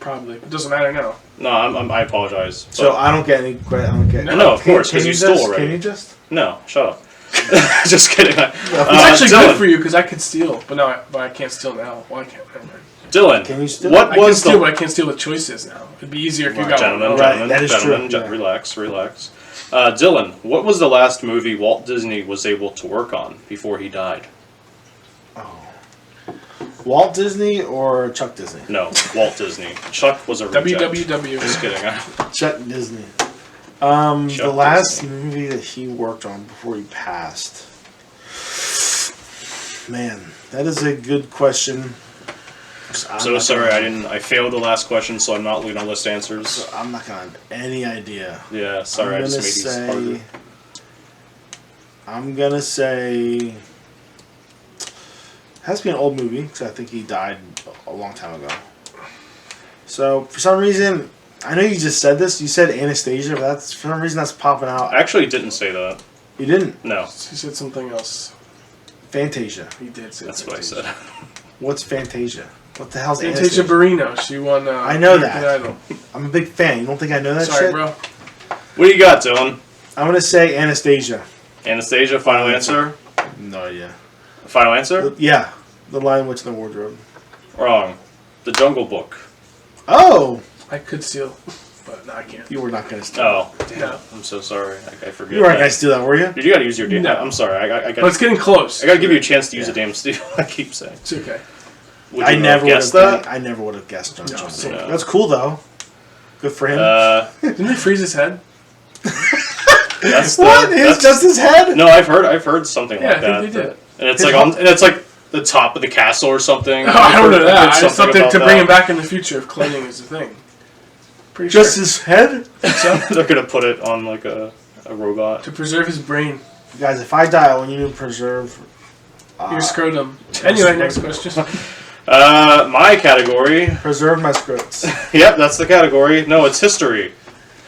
Probably. It doesn't matter now. No, I apologize. So but- I don't get any credit. I don't get. No, of course, Can because you just- stole already. Can you just? No, shut up. Just kidding. It's actually Dylan, good for you because I could steal, but I can't steal now. Well, I can't. Never mind. Dylan, Can you steal? what I can was steal, the... but I can't steal with choices now. It'd be easier if you Right. got Gentlemen, one. Right, gentlemen, that is gentlemen, true, yeah. relax. Dylan, what was the last movie Walt Disney was able to work on before he died? Walt Disney or Chuck Disney? No, Walt Disney. Chuck was a reject. WWW. Just kidding. Chuck Disney. The Chuck last Disney. movie that he worked on before he passed. Man, that is a good question. So sorry, I failed the last question, so I'm not going to list answers. I'm not gonna have any idea. Yeah, sorry, I just made these harder. I'm gonna say. Has to be an old movie because I think he died a long time ago. So for some reason, I know you just said this. You said Anastasia, but that's for some reason that's popping out. I actually didn't say that. You didn't. No, He said something else. Fantasia. He did say that's what I Fantasia. said. What's Fantasia? What the hell's Fantasia Anastasia? Barrino. She won. I know American that. Idol. I'm a big fan. You don't think I know that Sorry, shit? bro. What do you got, Dylan? I'm gonna say Anastasia. Anastasia, final answer? No idea. Final answer? Yeah, The Lion, Witch, and the Wardrobe. Wrong. The Jungle Book. Oh, I could steal, but no, I can't. you were not gonna steal. Oh, No. I'm so sorry. I forget. You weren't that. gonna steal that, were you? Dude, you gotta use your damn. No. I'm sorry. I But it's getting close. gotta give you a chance to use Yeah. a damn steal. I keep saying. It's okay. Would I you never would have guessed that? I never would have guessed Jungle No, Book. same. No. That's cool though. Good for him. Didn't he freeze his head? That's what? It's that's- just his head? No, I've heard something Yeah, like I that. think they did. And it's His like and it's like the top of the castle or something. Oh, I don't know I've that. heard I just something thought to about bring that. him back in the future if cloning is a thing. Pretty Just sure. his head? They're gonna put it on like a robot. To preserve his brain. Guys, if I die, I want you to preserve. Your scrotum. Anyway, next question. My category. Preserve my scripts. Yep, that's the category. No, it's history.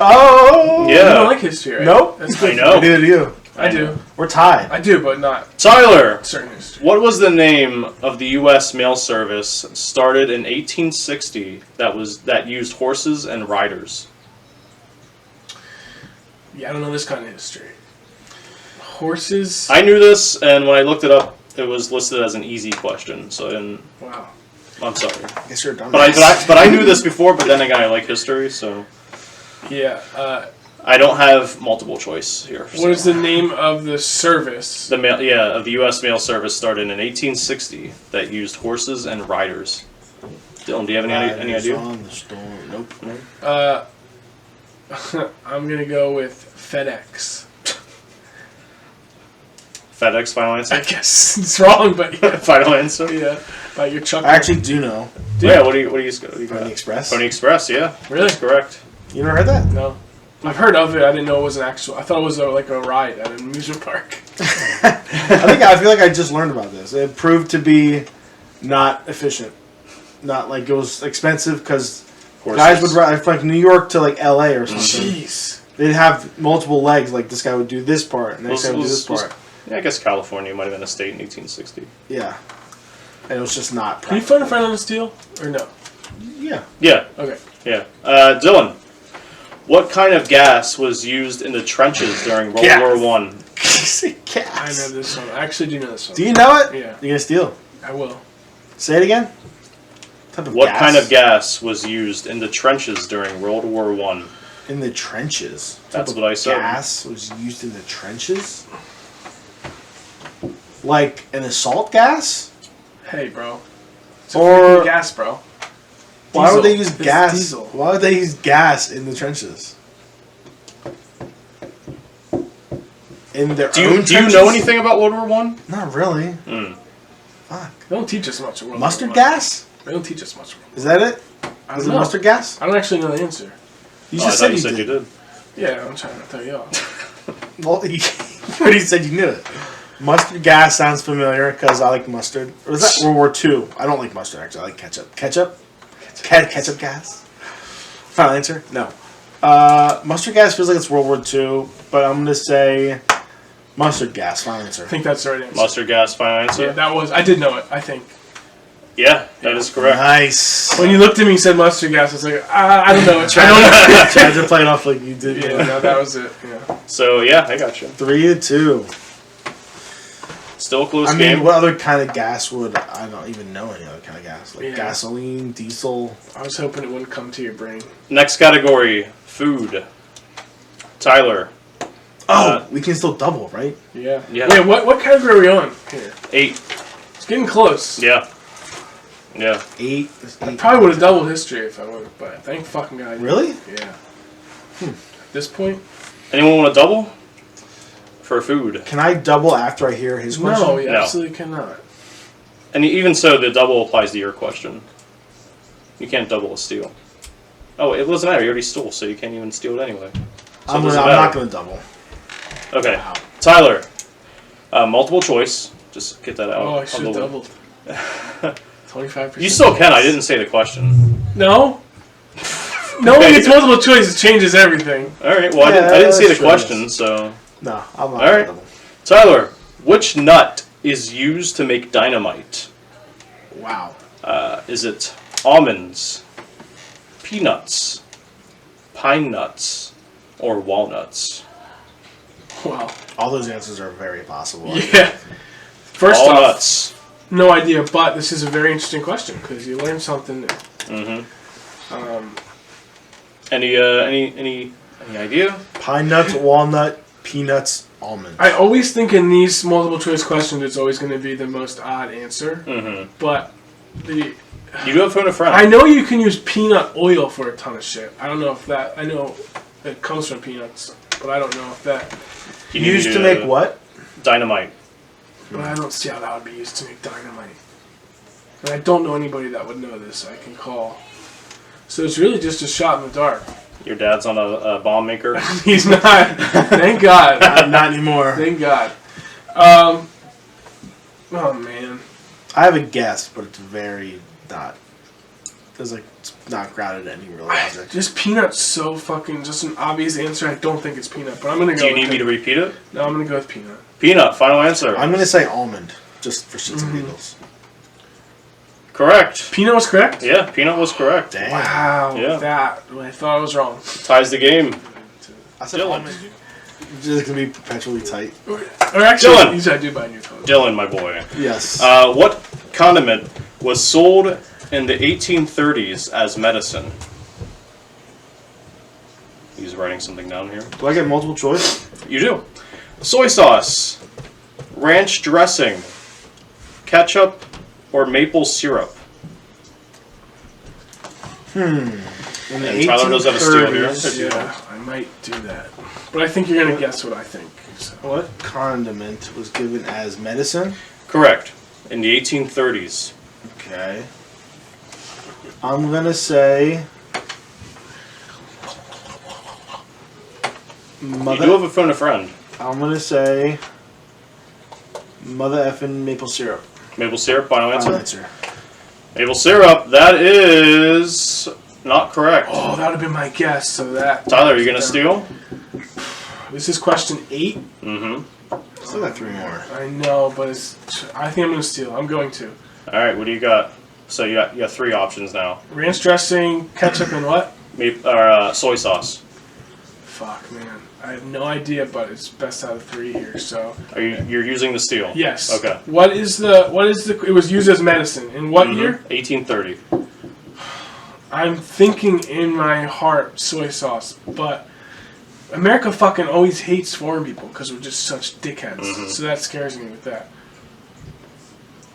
Oh! You Yeah. don't like history, right? Nope. That's good. I know. Neither do you. I do. We're tied. I do, but not Tyler, certain history. what was the name of the U.S. mail service started in 1860 that used horses and riders? Yeah, I don't know this kind of history. Horses. I knew this, and when I looked it up, it was listed as an easy question, so I didn't. Wow. I'm sorry. I guess you're a dumbass. But I knew this before. But then again, I like history, so Yeah. I don't have multiple choice here. What is the name of the service? Of the U.S. mail service started in 1860 that used horses and riders. Dylan, do you have any idea? On the storm. Nope. I'm gonna go with FedEx. FedEx, final I answer? guess it's wrong, but yeah. Final answer? Yeah. Like your Chuck. I actually do know. Yeah, what do you got? Pony Express. Pony Express, yeah. Really? That's correct. You never heard that? No. I've heard of it. I didn't know it was an actual. I thought it was like a ride at an amusement park. I feel like I just learned about this. It proved to be not efficient. Not like it was expensive because guys would ride like New York to like LA or something. Jeez. They'd have multiple legs. Like this guy would do this part, and next guy would do this part. Yeah, I guess California might have been a state in 1860. Yeah, and it was just not. Can you find a friend on the steel or no? Yeah. Yeah. Okay. Yeah. Dylan, what kind of gas was used in the trenches during World Gas. War One? I know this one. I actually do know this one. Do you know it? Yeah. You're gonna steal. I will. Say it again. What kind of gas was used in the trenches during World War One? In the trenches. That's what I said. Gas was used in the trenches. Like an assault gas? Hey, bro. It's Or- gas, bro. Why would they use It's gas? diesel. Why would they use gas in the trenches? In their Do own you trenches? know anything about World War One? Not really. Fuck. They don't teach us much. Of Mustard gas? They don't teach us much. Is that it? I Is don't it know. mustard gas? I don't actually know the answer. You I just thought said you did. Yeah, I'm trying to tell you off. Well, you already said you knew it. Mustard gas sounds familiar because I like mustard. Or is that World War II? I don't like mustard actually. I like ketchup. Ketchup? Ketchup gas? Final answer? No. Mustard gas feels like it's World War II, but I'm going to say mustard gas. Final answer. I think that's the right answer. Mustard gas, final answer? Yeah, that was. I did know it. I think. Yeah, that is correct. Nice. When you looked at me and said mustard gas, I was like, I don't know. I don't know. Tried to play it off like you did. Yeah, no, that was it. Yeah. So, yeah, I got you. 3-2. Still a close I mean, game. what other kind of gas would I don't even know any other kind of gas like Yeah. gasoline, diesel. I was hoping it wouldn't come to your brain. Next category, food. Tyler. Oh, we can still double, right? Yeah. Yeah. Wait, what category are we on here? 8. It's getting close. Yeah. Yeah. 8. I probably would have doubled history if I would have, but thank fucking God. I didn't. Really? Yeah. At this point? Anyone want to double? For food. Can I double after I hear his question? No, you No. absolutely cannot. And even so, the double applies to your question. You can't double a steal. Oh, it doesn't matter. You already stole, so you can't even steal it anyway. So I'm it doesn't not matter. going to double. Okay. Wow. Tyler. Multiple choice. Just get that out. Oh, I of should the have way. doubled. 25%. You still can. I didn't say the question. No? No one gets multiple choice. It changes everything. All right. Well, Yeah, I didn't say the that's true. question, so. No, I'm not All right. going to double. Tyler, which nut is used to make dynamite? Wow. Is it almonds, peanuts, pine nuts, or walnuts? Wow. All those answers are very possible. Yeah. First All off, nuts. no idea, but this is a very interesting question because you learn something new. Mm-hmm. Any idea? Pine nuts, walnut, peanuts, almonds. I always think in these multiple choice questions, it's always going to be the most odd answer. Mm-hmm. But You do have phone a friend. I know you can use peanut oil for a ton of shit. I don't know if that. I know it comes from peanuts, but I don't know if that. You need Used to make what? Dynamite. But I don't see how that would be used to make dynamite. And I don't know anybody that would know this. I can call. So it's really just a shot in the dark. Your dad's on a bomb maker. He's not. Thank God. Not anymore. Thank God. Oh man. I have a guess, but it's very not. It's like it's not grounded in any real logic. Just peanut's so fucking just an obvious answer. I don't think it's peanut, but I'm gonna go. Do you with need me to repeat it? No, I'm gonna go with peanut. Peanut. Final answer. I'm gonna say almond, just for shits and giggles. Correct. Peanut was correct. Yeah, peanut was correct. Damn. Wow. Yeah. That I thought I was wrong. Ties the game. I said Dylan. almond. It's just gonna be perpetually tight. Or actually, Dylan. usually I do buy new toilet. Dylan, my boy. Yes. What condiment was sold in the 1830s as medicine? He's writing something down here. Do I get multiple choice? You do. Soy sauce, ranch dressing, ketchup, or maple syrup? In the And Tyler does have a steal here. 1830s, Yeah, I might do that. But I think you're going to guess what I think. So. what condiment was given as medicine? Correct. In the 1830s. Okay. I'm gonna say You do mother. have a phone a friend. I'm gonna say mother effing maple syrup. Maple syrup, final answer? Final answer. Maple syrup, that is not correct. Oh, that would have been my guess. So that. Tyler, are you going to steal? This is question 8. Mm-hmm. Still got 3 more. I know, but I think I'm going to steal. I'm going to. All right, what do you got? So you got 3 options now. Ranch dressing, ketchup, and what? Soy sauce. Fuck, man. I have no idea, but it's best out of 3 here. So You're using the steal? yes. Okay. What is the? It was used as medicine in what year? 1830. I'm thinking in my heart soy sauce, but America fucking always hates foreign people because we're just such dickheads. So that scares me with that.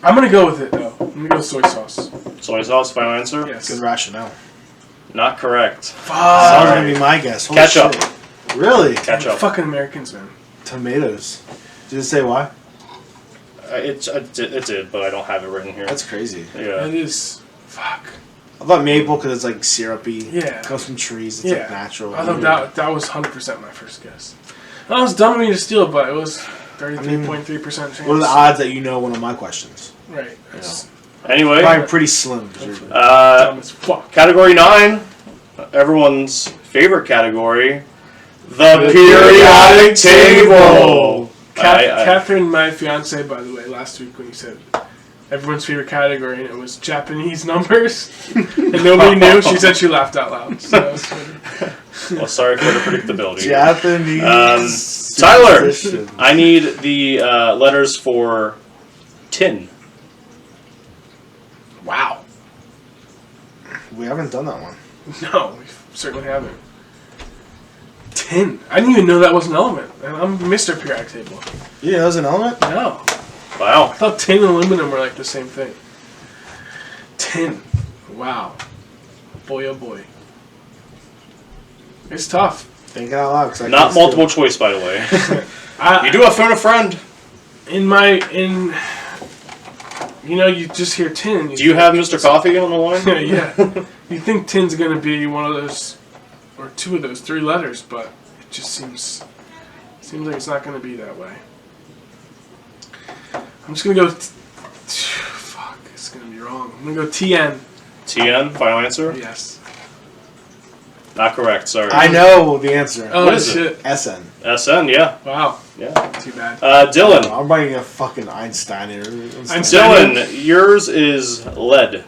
I'm gonna go with it though. I'm gonna go with soy sauce. Soy sauce, final answer? Yes. Good rationale. Not correct. Fuck. That was gonna be my guess. Holy Ketchup. shit. Really? Ketchup. Fucking Americans, man. Tomatoes. Did it say why? It did, but I don't have it written here. That's crazy. Yeah. It is. Fuck. I thought maple because it's like syrupy. Yeah. It comes from trees. It's Yeah. like natural. I thought that was 100% my first guess. That was dumb of me to steal, but it was 33.3% chance. What are the odds that you know one of my questions? Right. It's Anyway, Probably pretty slim. 'Cause you're- dumb as fuck. category 9, everyone's favorite category, the periodic table. Catherine, my fiance, by the way, last week when you said everyone's favorite category and it was Japanese numbers and nobody knew, she said she laughed out loud. So that was funny. Well, sorry for the predictability. Japanese. Tyler, superstition. I need the letters for tin. Wow. We haven't done that one. No, we certainly haven't. Tin. I didn't even know that was an element. And I'm Mr. Periodic Table. Yeah, that was an element? No. Wow. I thought tin and aluminum were like the same thing. Tin. Wow. Boy, oh boy. It's tough. Think it out loud. 'Cause I Not can't multiple choice, by the way. I, You do have phone a friend. You just hear tin. Do you have Mr. Coffee on the line? Yeah. You think tin's gonna be one of those, or 2 of those 3 letters, but it just seems like it's not gonna be that way. I'm just gonna go. Fuck, it's gonna be wrong. I'm gonna go TN. TN, final answer? Yes. Not correct, sorry. I know the answer. Oh What is shit! SN. SN, yeah. Wow. Yeah. Too bad. Dylan. I'm writing a fucking Einstein here. Dylan, yours is lead.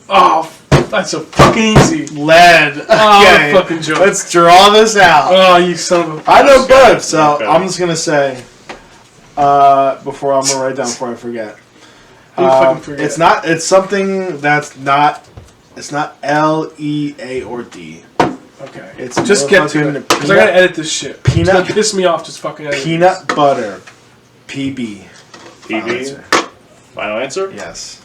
Oh, that's so fucking easy. Lead. Oh, Okay. fucking joke. Let's draw this out. Oh, you son of a. I know both, so Okay. I'm just gonna say before I'm gonna write down before I forget. You fucking forget. It's not. It's something that's not. It's not L, E, A, or D. Okay. It's just get to motherfucking it. Because I gotta edit this shit. peanut- It's gonna piss me off just fucking editing Peanut butter. PB. Final PB. answer. Final answer? Yes.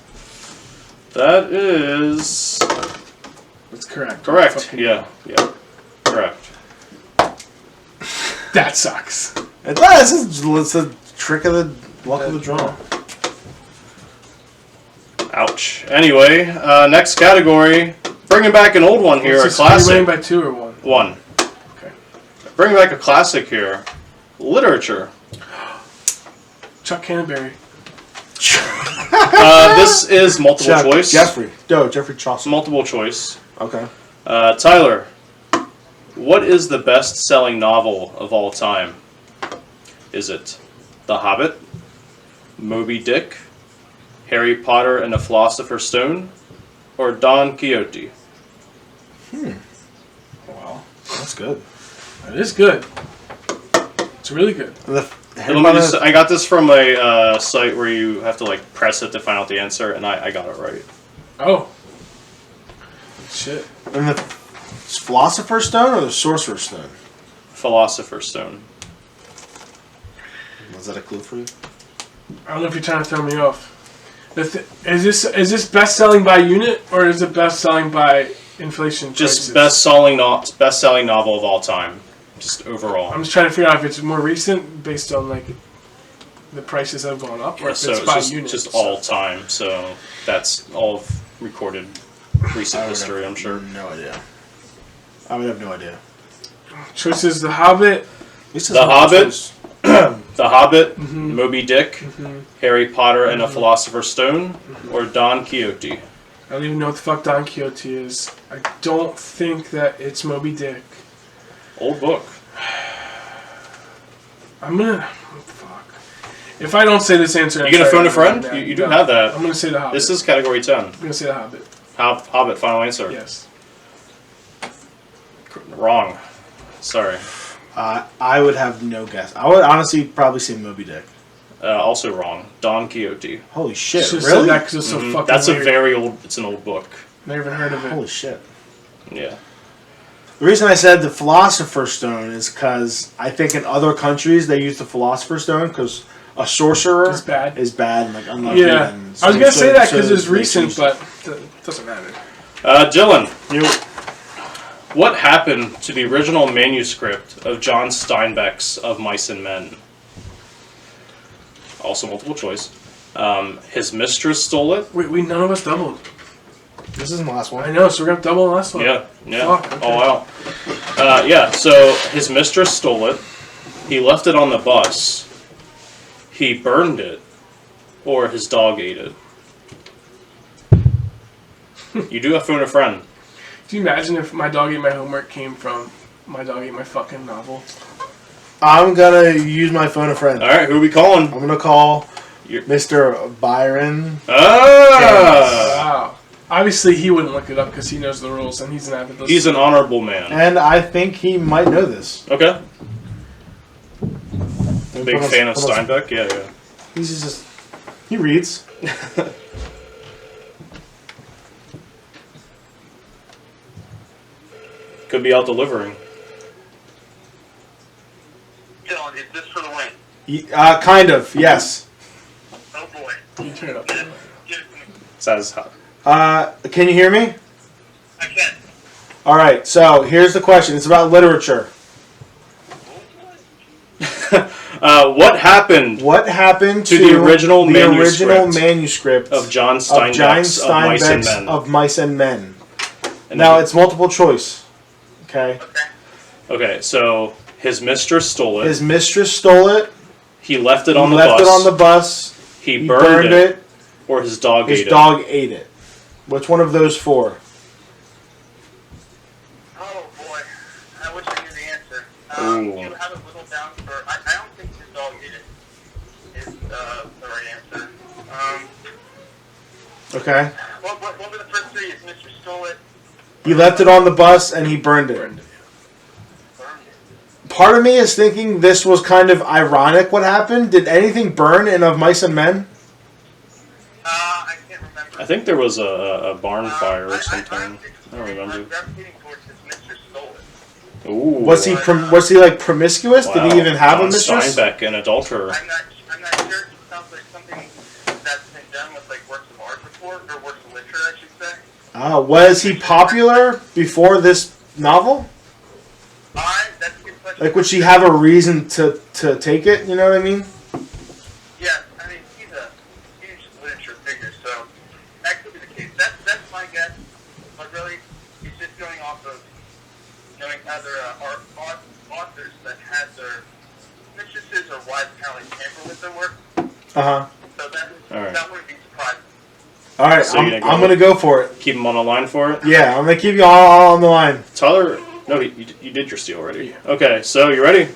That is this. That's correct. correct. Fucking- Yeah. Correct. That sucks. It does. It's a trick of the luck of the draw. Ouch. Anyway, next category. Bringing back an old one here, a Are you classic. winning by 2 or 1? One. Okay. Bringing back a classic here. Literature. Chuck Canterbury. This is multiple choice. Jeffrey. No, Jeffrey Chaucer. Multiple choice. Okay. Tyler, what is the best-selling novel of all time? Is it The Hobbit, Moby Dick, Harry Potter and the Philosopher's Stone, or Don Quixote? Wow. That's good. That is good. It's really good. I got this from a site where you have to like press it to find out the answer, and I got it right. Oh. Shit. And the Philosopher's Stone or the Sorcerer's Stone? Philosopher's Stone. Was that a clue for you? I don't know if you're trying to throw me off. Is this best selling by unit or is it best selling by inflation? Just prices? best selling novel of all time. Just overall. I'm just trying to figure out if it's more recent based on like the prices have gone up or if So it's it's by just, unit. just all time. So that's all of recorded recent I would history, have I'm sure. No idea. I would have no idea. Choices: The Hobbit. The Hobbit, The Hobbit, Mm-hmm. Moby Dick, Harry Potter and a Philosopher's Stone, or Don Quixote. I don't even know what the fuck Don Quixote is. I don't think that it's Moby Dick. Old book. I'm gonna. Fuck. If I don't say this answer, You gonna phone a friend? right now. You do No, have that. I'm gonna say The Hobbit. This is category 10. I'm gonna say The Hobbit. Hobbit, final answer. Yes. Wrong. Sorry. I would have no guess. I would honestly probably say Moby Dick. Also wrong. Don Quixote. Holy shit! Should've Really? said that 'cause it's so fucking That's weird. a very old. It's an old book. Never even heard of it. Holy shit! Yeah. The reason I said the Philosopher's Stone is because I think in other countries they use the Philosopher's Stone because a sorcerer It's bad. is bad and like unlucky. Yeah. And I was gonna say that because so it's they recent, choose- but it doesn't matter. Dylan, You, what happened to the original manuscript of John Steinbeck's Of Mice and Men? Also multiple choice. His mistress stole it. We none of us doubled. this isn't the last I one. know, so we're gonna double the last one. Yeah. Fuck, okay. All out. Yeah. So his mistress stole it. He left it on the bus. He burned it, or his dog ate it. You do have phone a friend. Do you imagine if my dog ate my homework came from my dog ate my fucking novel? I'm gonna use my phone a friend. All right, who are we calling? I'm gonna call You're- Mr. Byron. Ah, Wow. Obviously, he wouldn't look it up because he knows the rules and he's an avid listener. he's an honorable man. And I think he might know this. Okay, Put big on- fan of put on- Steinbeck. Yeah. He's just he reads. Could be out delivering. Dylan, is this for the win? Kind of, yes. Oh boy. You turn it up. Give it to me. Says hot. Can you hear me? I can. All right. So here's the question. It's about literature. What happened What happened To the original manuscript of John of John Steinbeck's Of Mice and Steinbeck's Men? Of Mice and Men? And Now then- it's multiple choice. Okay. Okay. Okay, so his mistress stole it. His mistress stole it. He left it He on the left bus. it on the bus. He He burned it, or his dog His ate dog ate it. Which one of those four? Oh boy. I wish I knew the answer. Ooh. You have it whittled down for. I don't think his dog ate it. Is the right answer. Okay. What were the first three? His mistress stole it. He left it on the bus and he burned it. Burned it. Part of me is thinking this was kind of ironic what happened. Did anything burn in Of Mice and Men? I can't remember. I think there was a barn fire or I'm something. I don't remember. gravitating towards his mistress stole it. Ooh. Was he like promiscuous? Did Wow. he even have John a mistress? Steinbeck, an adulterer. I'm not sure. It sounds like something that's been done with like works of art before, or works of literature, I should say. Was he popular before this novel? That's a good question. Like, would she have a reason to take it? You know what I mean? Yeah, I mean, he's a huge literature figure, so that could be the case. That's my guess, but really, he's just going off of knowing other authors that had their mistresses or wives kind of like tamper with their work, Uh huh. so that Alright. that wouldn't be surprising. All right, So you're I'm gonna go gonna go for it. Keep him on the line for it. Yeah, I'm gonna keep you all on the line. Tyler, no, you did your steal already. Okay, so you ready?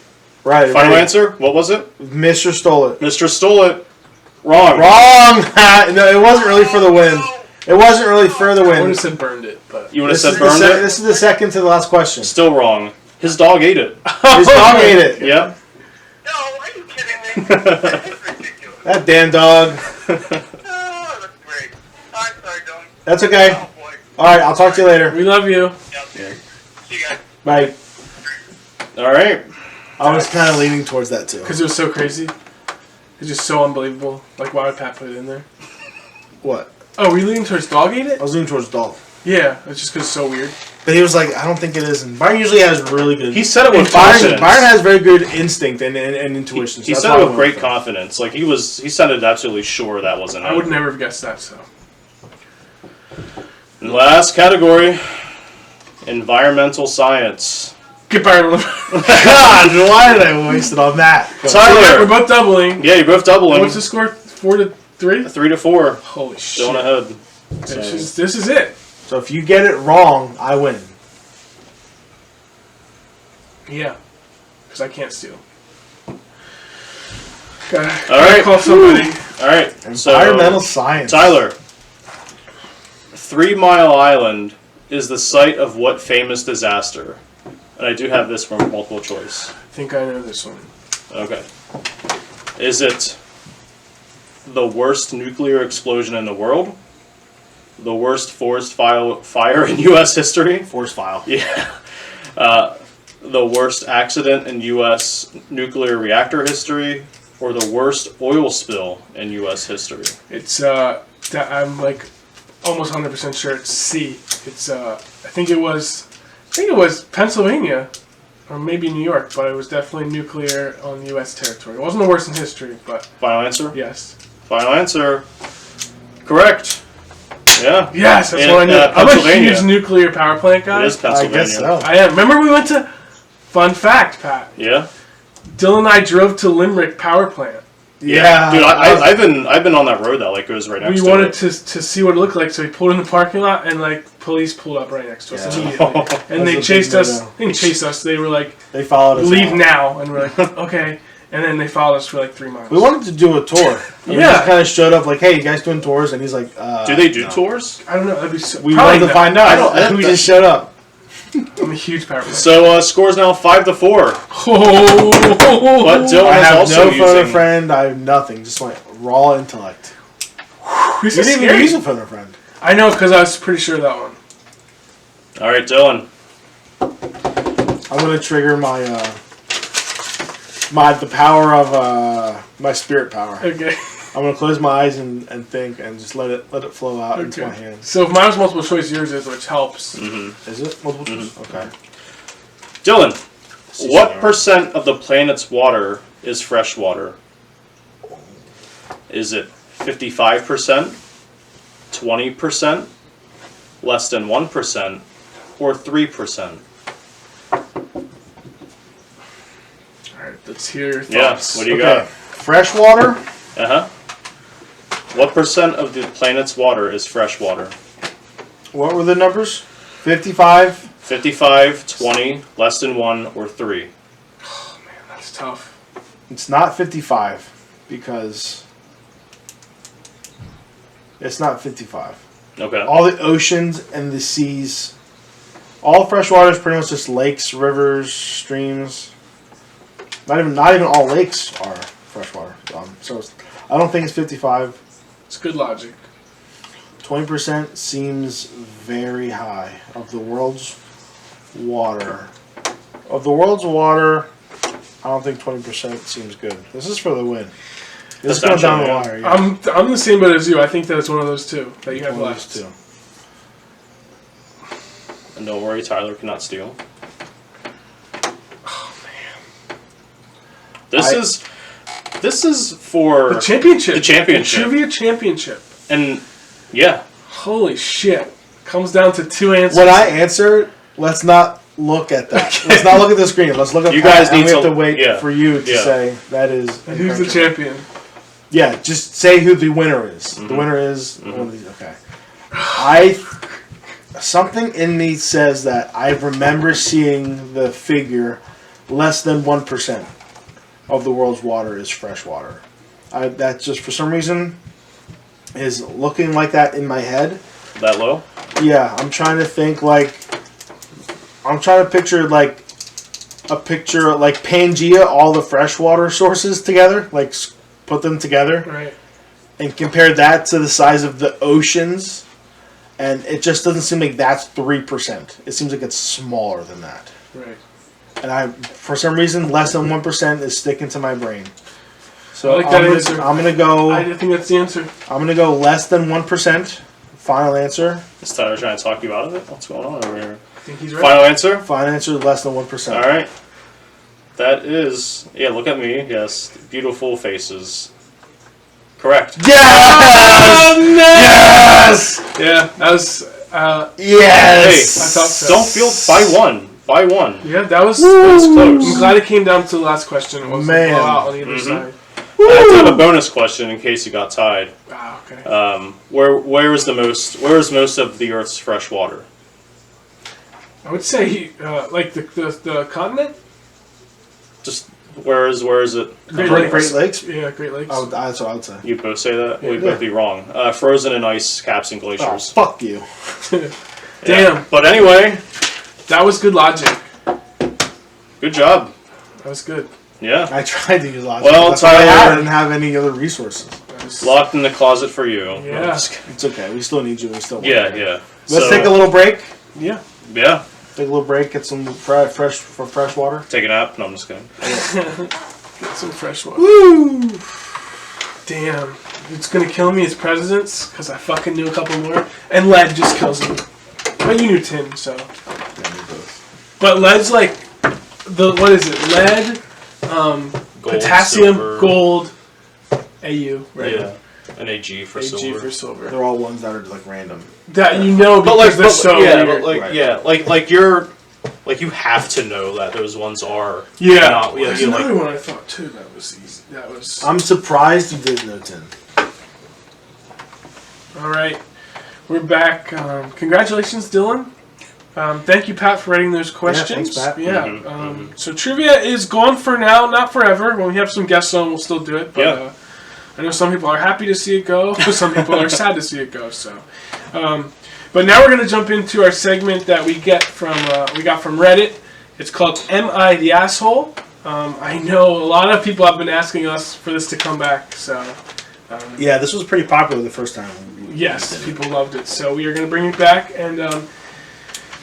Right. Final ready. answer? What was it? Mr. stole it. Mr. Stole it. Wrong. Wrong. No, it wasn't really for the win. It wasn't really for the I would win. have said burned it, but You would have This said is, burned it? this is the second to the last question. Still wrong. His dog ate it. His dog ate it. Yep. No, are you kidding me? That is ridiculous. That damn dog. Oh, that's great. I'm sorry, Dylan. That's okay. Oh, boy. All right, I'll talk to you later. We love you. Yeah. See you guys. Bye. All right. I was kind of leaning towards that too. Because it was so crazy. It's just so unbelievable. Like, why would Pat put it in there? What? Oh, were you leaning towards dog ate I it? was leaning towards Dolph. Yeah, it's just because it's so weird. But he was like, I don't think it is. And Byron usually has really good. He said it with Byron confidence. has very good instinct and intuition. He so that's said why it I with went great him. confidence. Like he sounded absolutely sure that wasn't I it. would never have guessed that, so. Last category, environmental science. Get Byron on the God, why did I waste it on that? Tyler. We're both doubling. Yeah, you're both doubling. What's the score? 4-3? 3-4. Holy shit. Going ahead. This is it. So if you get it wrong, I win. Yeah. Because I can't steal. Gotta right. call somebody. All right. Environmental science. Tyler, 3 Mile Island is the site of what famous disaster? And I do have this from multiple choice. I think I know this one. Okay. Is it the worst nuclear explosion in the world? The worst forest fire in U.S. history? Force file. Yeah. The worst accident in U.S. nuclear reactor history? Or the worst oil spill in U.S. history? It's, I'm like almost 100% sure it's C. It's, I think it was Pennsylvania. Or maybe New York, but it was definitely nuclear on U.S. territory. It wasn't the worst in history, but Final answer? yes. Final answer. Correct. Yeah. Yes, that's In, what I knew. I'm a Pennsylvania. huge nuclear power plant guy. It is Pennsylvania. I guess so. I am. Remember we went to... Fun fact, Pat. Yeah. Dylan and I drove to Limerick Power Plant. Yeah. Dude, I've been on that road that like goes right next We to wanted it. to see what it looked like, so we pulled in the parking lot, and like police pulled up right next to us Yeah. immediately. And That's they a chased big us. no-no. They didn't chase us. They were like, They followed us. "Leave out. now," and we're like, "Okay." And then they followed us for like 3 miles. We wanted to do a tour. And We Yeah. just kind of showed up like, hey, you guys doing tours? And he's like, Do they do no. tours? I don't know. That'd be so. We probably wanted to not. find out. I don't- we just showed up. I'm a huge power plant. So scores now 5-4. Oh, But Dylan I is have also no photo using. friend. I have nothing. Just my raw intellect. this You is didn't even scary. use a photo friend. I know, because I was pretty sure of that one. All right, Dylan. I'm gonna trigger my the power of my spirit power. Okay. I'm gonna close my eyes and think and just let it flow out into my Okay. hands. So if mine was multiple choice, yours is, which helps. Is it multiple choice? Okay. Dylan, See, what senor. percent of the planet's water is fresh water? Is it 55%, 20%, less than 1%, or 3%? All right, let's hear your Yeah, thoughts. what do you Okay. Fresh water. got? Uh-huh. What percent of the planet's water is fresh water? What were the numbers? 55. 55, 20, less than 1, or 3? Oh, man, that's tough. It's not 55 because it's not 55. Okay. All the oceans and the seas, all fresh water is pretty much just lakes, rivers, streams. Not even all lakes are freshwater. So I don't think it's 55. It's good logic. 20% seems very high of the world's water. Of the world's water, I don't think 20% seems good. This is for the win. This is going down the Essentially, wire. Yeah. I'm the same boat as you. I think that it's one of those two that you have One of left. those two. And don't worry, Tyler cannot steal. Oh man, This is for the championship. The championship. The trivia championship. and yeah. Holy shit! Comes down to 2 answers. When I answer, let's not look at that. Let's not look at the screen. Let's look at You Pat, guys and need we have to- to wait yeah. for you to Yeah. say that is. And who's the incorrect. champion? Yeah, just say who the winner is. Mm-hmm. The winner is one of these. Okay. Something in me says that I remember seeing the figure less than 1% of the world's water is fresh water. That just for some reason is looking like that in my head. That low? Yeah, I'm trying to think I'm trying to picture like a picture like Pangea, all the freshwater sources together, like put them together Right. and compare that to the size of the oceans And it just doesn't seem like that's 3%. It seems like it's smaller than that. Right. And for some reason, less than 1% is sticking to my brain. So I like that answer. I'm gonna go. I think that's the answer. I'm gonna go less than 1%. Final answer. Is Tyler trying to talk you out of it? What's going on over here? I think he's right. Final answer? Final answer, less than 1%. All right. That is, look at me. Yes, beautiful faces. Correct. Yes! Oh, no! Yes! Yeah, that was. Yes! I thought so. Don't feel by one. By one. Yeah, that was Close. I'm glad it came down to the last question. It wasn't Man. a blowout on either side. I have to have a bonus question in case you got tied. Ah, okay. Where is most of the Earth's fresh water? I would say, like the continent. Just where is it? Great Great Lakes? Yeah, Great Lakes. Oh, that's what I would say. You both say that? Yeah. We'd both be wrong. Frozen in ice caps and Oh, glaciers. fuck you. Damn. Yeah. But anyway, That was good logic. good job. That was good. Yeah. I tried to use logic. Well, That's why I Tyler- didn't have any other resources. That was, Locked in the closet for you. No, Yeah. I'm just kidding. It's okay. We still need you. We still want Yeah, you. yeah. Let's take a little break. yeah. Yeah. Take a little break. Get some fresh water. Take a nap. No, I'm just kidding. Get some fresh water. Woo! Damn. It's gonna kill me as presidents because I fucking knew a couple more. And lead just kills me. But you knew tin, so. But lead's like what is it? Lead, Gold, potassium, silver. gold, AU, right? Yeah. An AG for AG silver. for silver. They're all ones that are like random. That you know because they're so yeah, weird. but like Right. yeah, like you have to know that those ones are Yeah. not, yeah, There's you another like one I thought too that was easy. That was I'm surprised you didn't know tin. all right. We're back. Congratulations, Dylan. Thank you, Pat, for writing those questions. thanks, Pat. Yeah. Mhm, So trivia is gone for now, not forever. When we have some guests on, we'll still do it. But, Yeah. I know some people are happy to see it go. Some people are sad to see it go. So, but now we're going to jump into our segment that we got from Reddit. It's called "Am I the Asshole?" I know a lot of people have been asking us for this to come back. So, Yeah, this was pretty popular the first time. yes, people loved it. So we are going to bring it back. And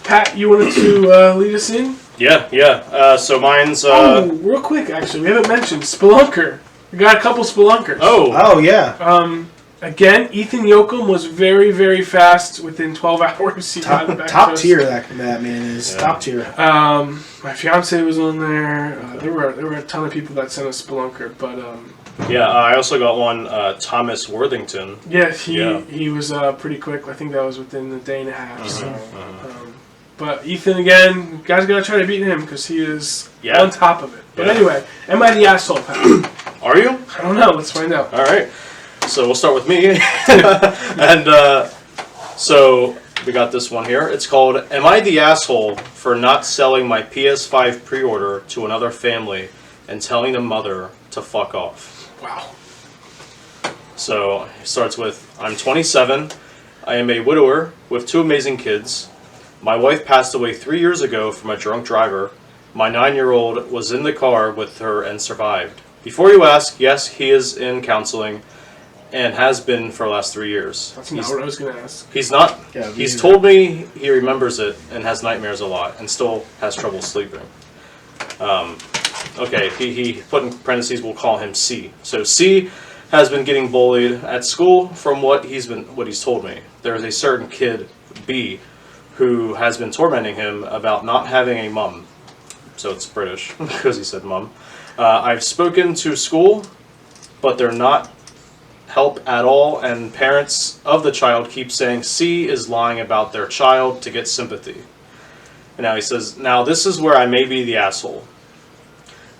Pat, you wanted to lead us in? yeah. So mine's Oh, real quick, actually, we haven't mentioned Spelunker. We got a couple Spelunkers. Oh yeah. Again, Ethan Yoakum was very, very fast. Within 12 hours, he got it back to Top us. tier that man is. Yeah. Top tier. My fiance was on there. There were a ton of people that sent us Spelunker, but yeah. I also got one. Thomas Worthington. yeah, Yeah. he was pretty quick. I think that was within a day and a half. So, but Ethan again, you guys gotta try to beat him because he is Yeah. on top of it. But Yeah. anyway, am I the asshole, Pat? Are you? I don't know. Let's find out. All right. So we'll start with me, and so we got this one here. It's called "Am I the Asshole for Not Selling My PS5 Pre-Order to Another Family and Telling the Mother to Fuck Off?" Wow. So it starts with, "I'm 27. I am a widower with 2 amazing kids. My wife passed away 3 years ago from a drunk driver. My 9-year-old was in the car with her and survived. Before you ask, yes, he is in counseling and has been for the last 3 years. That's not what I was gonna ask. He's not. Yeah, He's told me he remembers it and has nightmares a lot and still has trouble sleeping." Okay, he put in parentheses, we'll call him C. So C has been getting bullied at school from what he's told me. There is a certain kid, B, who has been tormenting him about not having a mum. So it's British because he said mum. I've spoken to school, but they're not help at all, and parents of the child keep saying C is lying about their child to get sympathy. And now he says, now this is where I may be the asshole.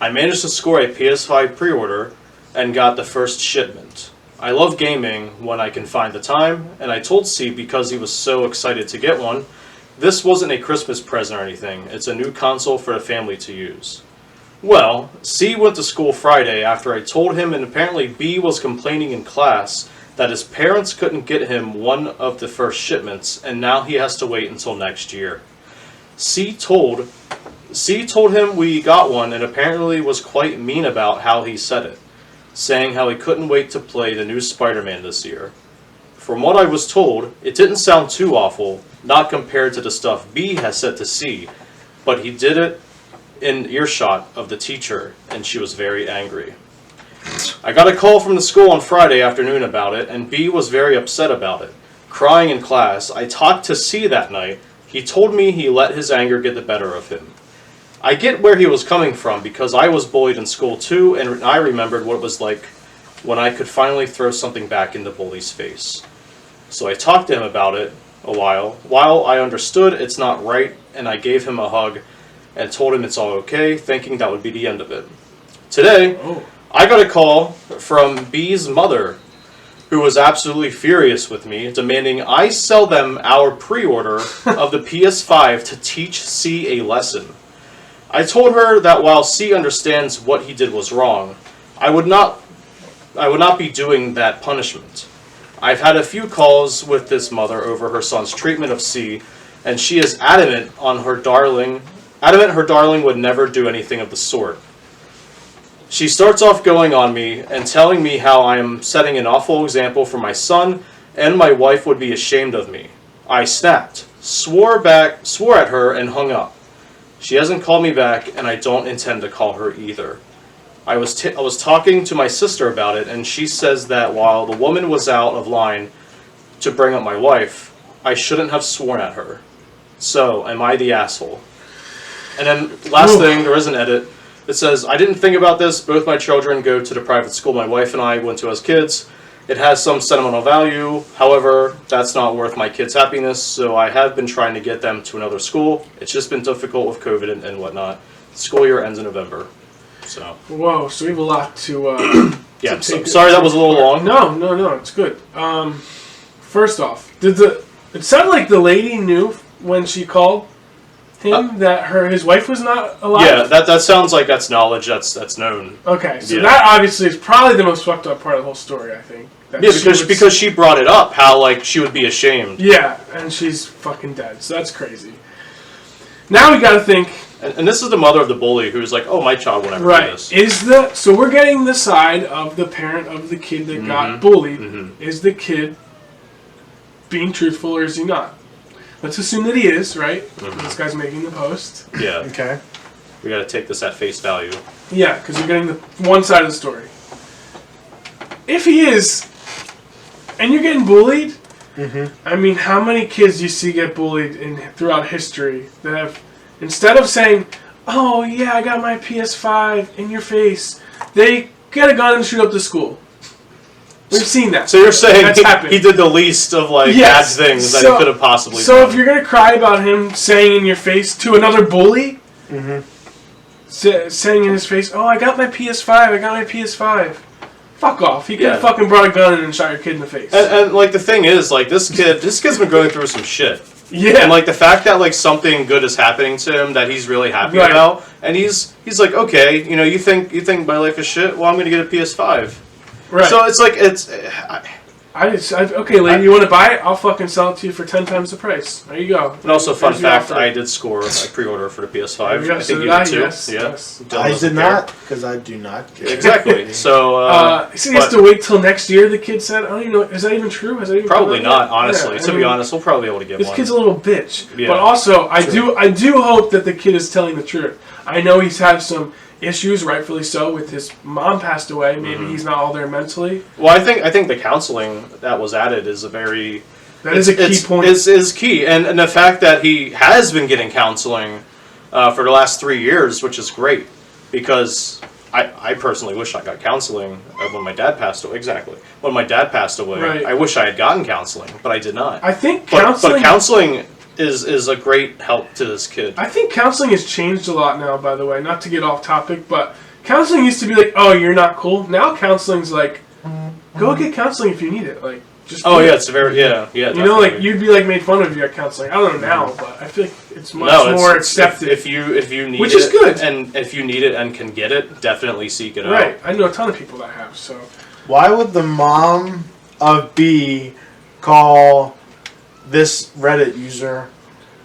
I managed to score a PS5 pre-order and got the first shipment. I love gaming when I can find the time, and I told C because he was so excited to get one, this wasn't a Christmas present or anything, it's a new console for the family to use. Well, C went to school Friday after I told him, and apparently B was complaining in class that his parents couldn't get him one of the first shipments, and now he has to wait until next year. C told him we got one and apparently was quite mean about how he said it, saying how he couldn't wait to play the new Spider-Man this year. From what I was told, it didn't sound too awful, not compared to the stuff B has said to C, but he did it in earshot of the teacher, and she was very angry. I got a call from the school on Friday afternoon about it, and B was very upset about it. Crying in class, I talked to C that night. He told me he let his anger get the better of him. I get where he was coming from because I was bullied in school too, and I remembered what it was like when I could finally throw something back in the bully's face. So I talked to him about it a while I understood it's not right, and I gave him a hug and told him it's all okay, thinking that would be the end of it. Today, I got a call from B's mother, who was absolutely furious with me, demanding I sell them our pre-order of the PS5 to teach C a lesson. I told her that while C understands what he did was wrong, I would not be doing that punishment. I've had a few calls with this mother over her son's treatment of C, and she is adamant her darling would never do anything of the sort. She starts off going on me and telling me how I am setting an awful example for my son, and my wife would be ashamed of me. I snapped, swore at her, and hung up. She hasn't called me back, and I don't intend to call her either. I was talking to my sister about it, and she says that while the woman was out of line to bring up my wife, I shouldn't have sworn at her. So, am I the asshole? And then, last thing, there is an edit. It says, I didn't think about this. Both my children go to the private school my wife and I went to as kids. It has some sentimental value. However, that's not worth my kids' happiness, so I have been trying to get them to another school. It's just been difficult with COVID and whatnot. The school year ends in November. So. Whoa, so we have a lot to yeah, sorry that was a little long. No, it's good. First off, it sounded like the lady knew when she called him that his wife was not alive? Yeah, that sounds like that's knowledge that's known. Okay, so that obviously is probably the most fucked up part of the whole story, I think. Yeah, because she brought it up, how like she would be ashamed. Yeah, and she's fucking dead, so that's crazy. Now we gotta think... And this is the mother of the bully who's like, oh, my child will never do this. So we're getting the side of the parent of the kid that got bullied. Is the kid being truthful or is he not? Let's assume that he is, right? This guy's making the post. Yeah. Okay. We gotta take this at face value. Yeah, because you're getting the one side of the story. If he is, and you're getting bullied, I mean, how many kids do you see get bullied throughout history that have... Instead of saying, oh, yeah, I got my PS5 in your face, they get a gun and shoot up the school. We've seen that. So you're saying he did the least of bad things that he could have possibly done. So if you're going to cry about him saying in your face to another bully, saying in his face, oh, I got my PS5, fuck off. He could have fucking brought a gun in and shot your kid in the face. And the thing is, this kid's been going through some shit. Yeah. And the fact that something good is happening to him that he's really happy about, and he's like, okay, you think my life is shit? Well, I'm gonna get a PS5. Right. So it's okay, lady, you want to buy it? I'll fucking sell it to you for 10 times the price. There you go. And also, fun fact, I did score a pre-order for the PS5. I think you did too. Yes. I did not, because I do not care. Exactly. So, so he has to wait till next year, the kid said? I don't even know. Is that even true? Probably not, honestly. To be honest, we'll probably be able to get one. This kid's a little bitch. Yeah. But also, I do hope that the kid is telling the truth. I know he's had some issues, rightfully so, with his mom passed away. Maybe he's not all there mentally. Well, I think the counseling that was added is a key point. Is key, and the fact that he has been getting counseling for the last 3 years, which is great, because I personally wish I got counseling when my dad passed away. Exactly, when my dad passed away, right. I wish I had gotten counseling, but I did not. I think but counseling is a great help to this kid. I think counseling has changed a lot now, by the way. Not to get off topic, but counseling used to be like, oh, you're not cool. Now counseling's like, go get counseling if you need it. Like, just it's very definitely. You'd be made fun of if you had counseling. I don't know now, but I feel like it's much more accepted. If you need which it, is good, and if you need it and can get it, definitely seek it out. Right, I know a ton of people that have. So, why would the mom of B call this Reddit user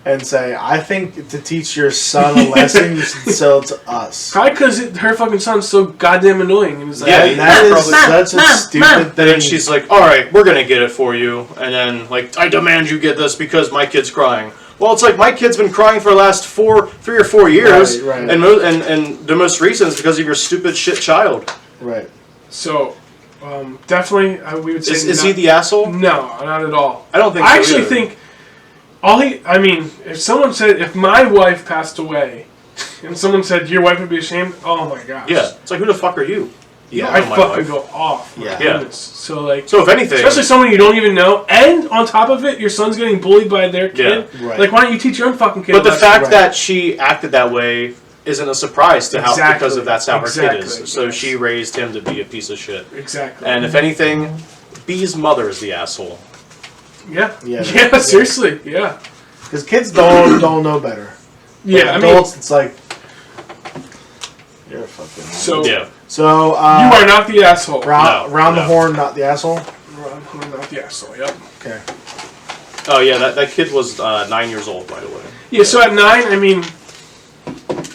and say, I think to teach your son a lesson, you should sell it to us. Probably because her fucking son's so goddamn annoying. And it's like, Yeah, That is probably- such a stupid thing. Then she's like, all right, we're going to get it for you. And then, like, I demand you get this because my kid's crying. Well, it's like my kid's been crying for the last 3 or 4 years. Right. And the most recent is because of your stupid shit child. Right. So, definitely, we would say. Is he the asshole? No, not at all. I don't think I so actually either. think if my wife passed away and someone said your wife would be ashamed, oh my gosh. Yeah. It's like, who the fuck are you? You don't I'd know my fucking wife. go off. Yeah. Goodness. So like, So if anything, especially someone you don't even know, and on top of it, your son's getting bullied by their kid. Yeah, right. Like, why don't you teach your own fucking kid? but the a lesson? fact Right. that she acted that way isn't a surprise to how Exactly. because of that's how her kid Exactly. is. So Yes. she raised him to be a piece of shit. Exactly. And if anything, B's mother is the asshole. Yeah. Yeah. Yeah. Seriously. Yeah. Because kids don't know better. Yeah. But I mean, adults, it's like, you're a fucking... so Yeah. So, you are not the asshole. round the No. horn, not the asshole? You're not the asshole. Yep. Okay. Oh yeah, that kid was 9 years old, by the way. Yeah. So at 9, I mean,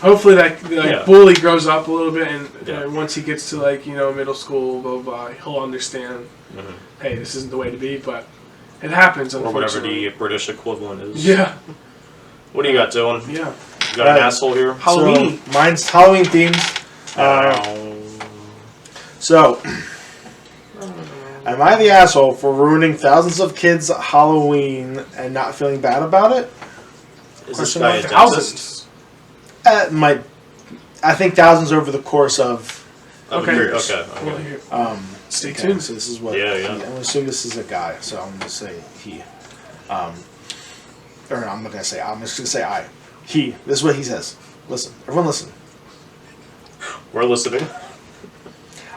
hopefully that Yeah. bully grows up a little bit, and Yeah. once he gets to middle school, blah blah, he'll understand. Hey, this isn't the way to be, but it happens. Or whatever Unfortunately. the British equivalent is. Yeah. What do you got, Dylan? Yeah. You got an asshole here? Halloween. So, mine's Halloween themed. So, am I the asshole for ruining thousands of kids' Halloween and not feeling bad about it? Is this question guy a mark? dentist? Thousands. I think thousands over the course of... Okay. years. Okay. Well, Okay. here. Stay Okay, tuned. so this is what... Yeah, yeah. I'm going to assume this is a guy, so I'm going to say he. Or no, I'm not going to say I. I'm just going to say I. He. This is what he says. Listen. Everyone listen. We're listening.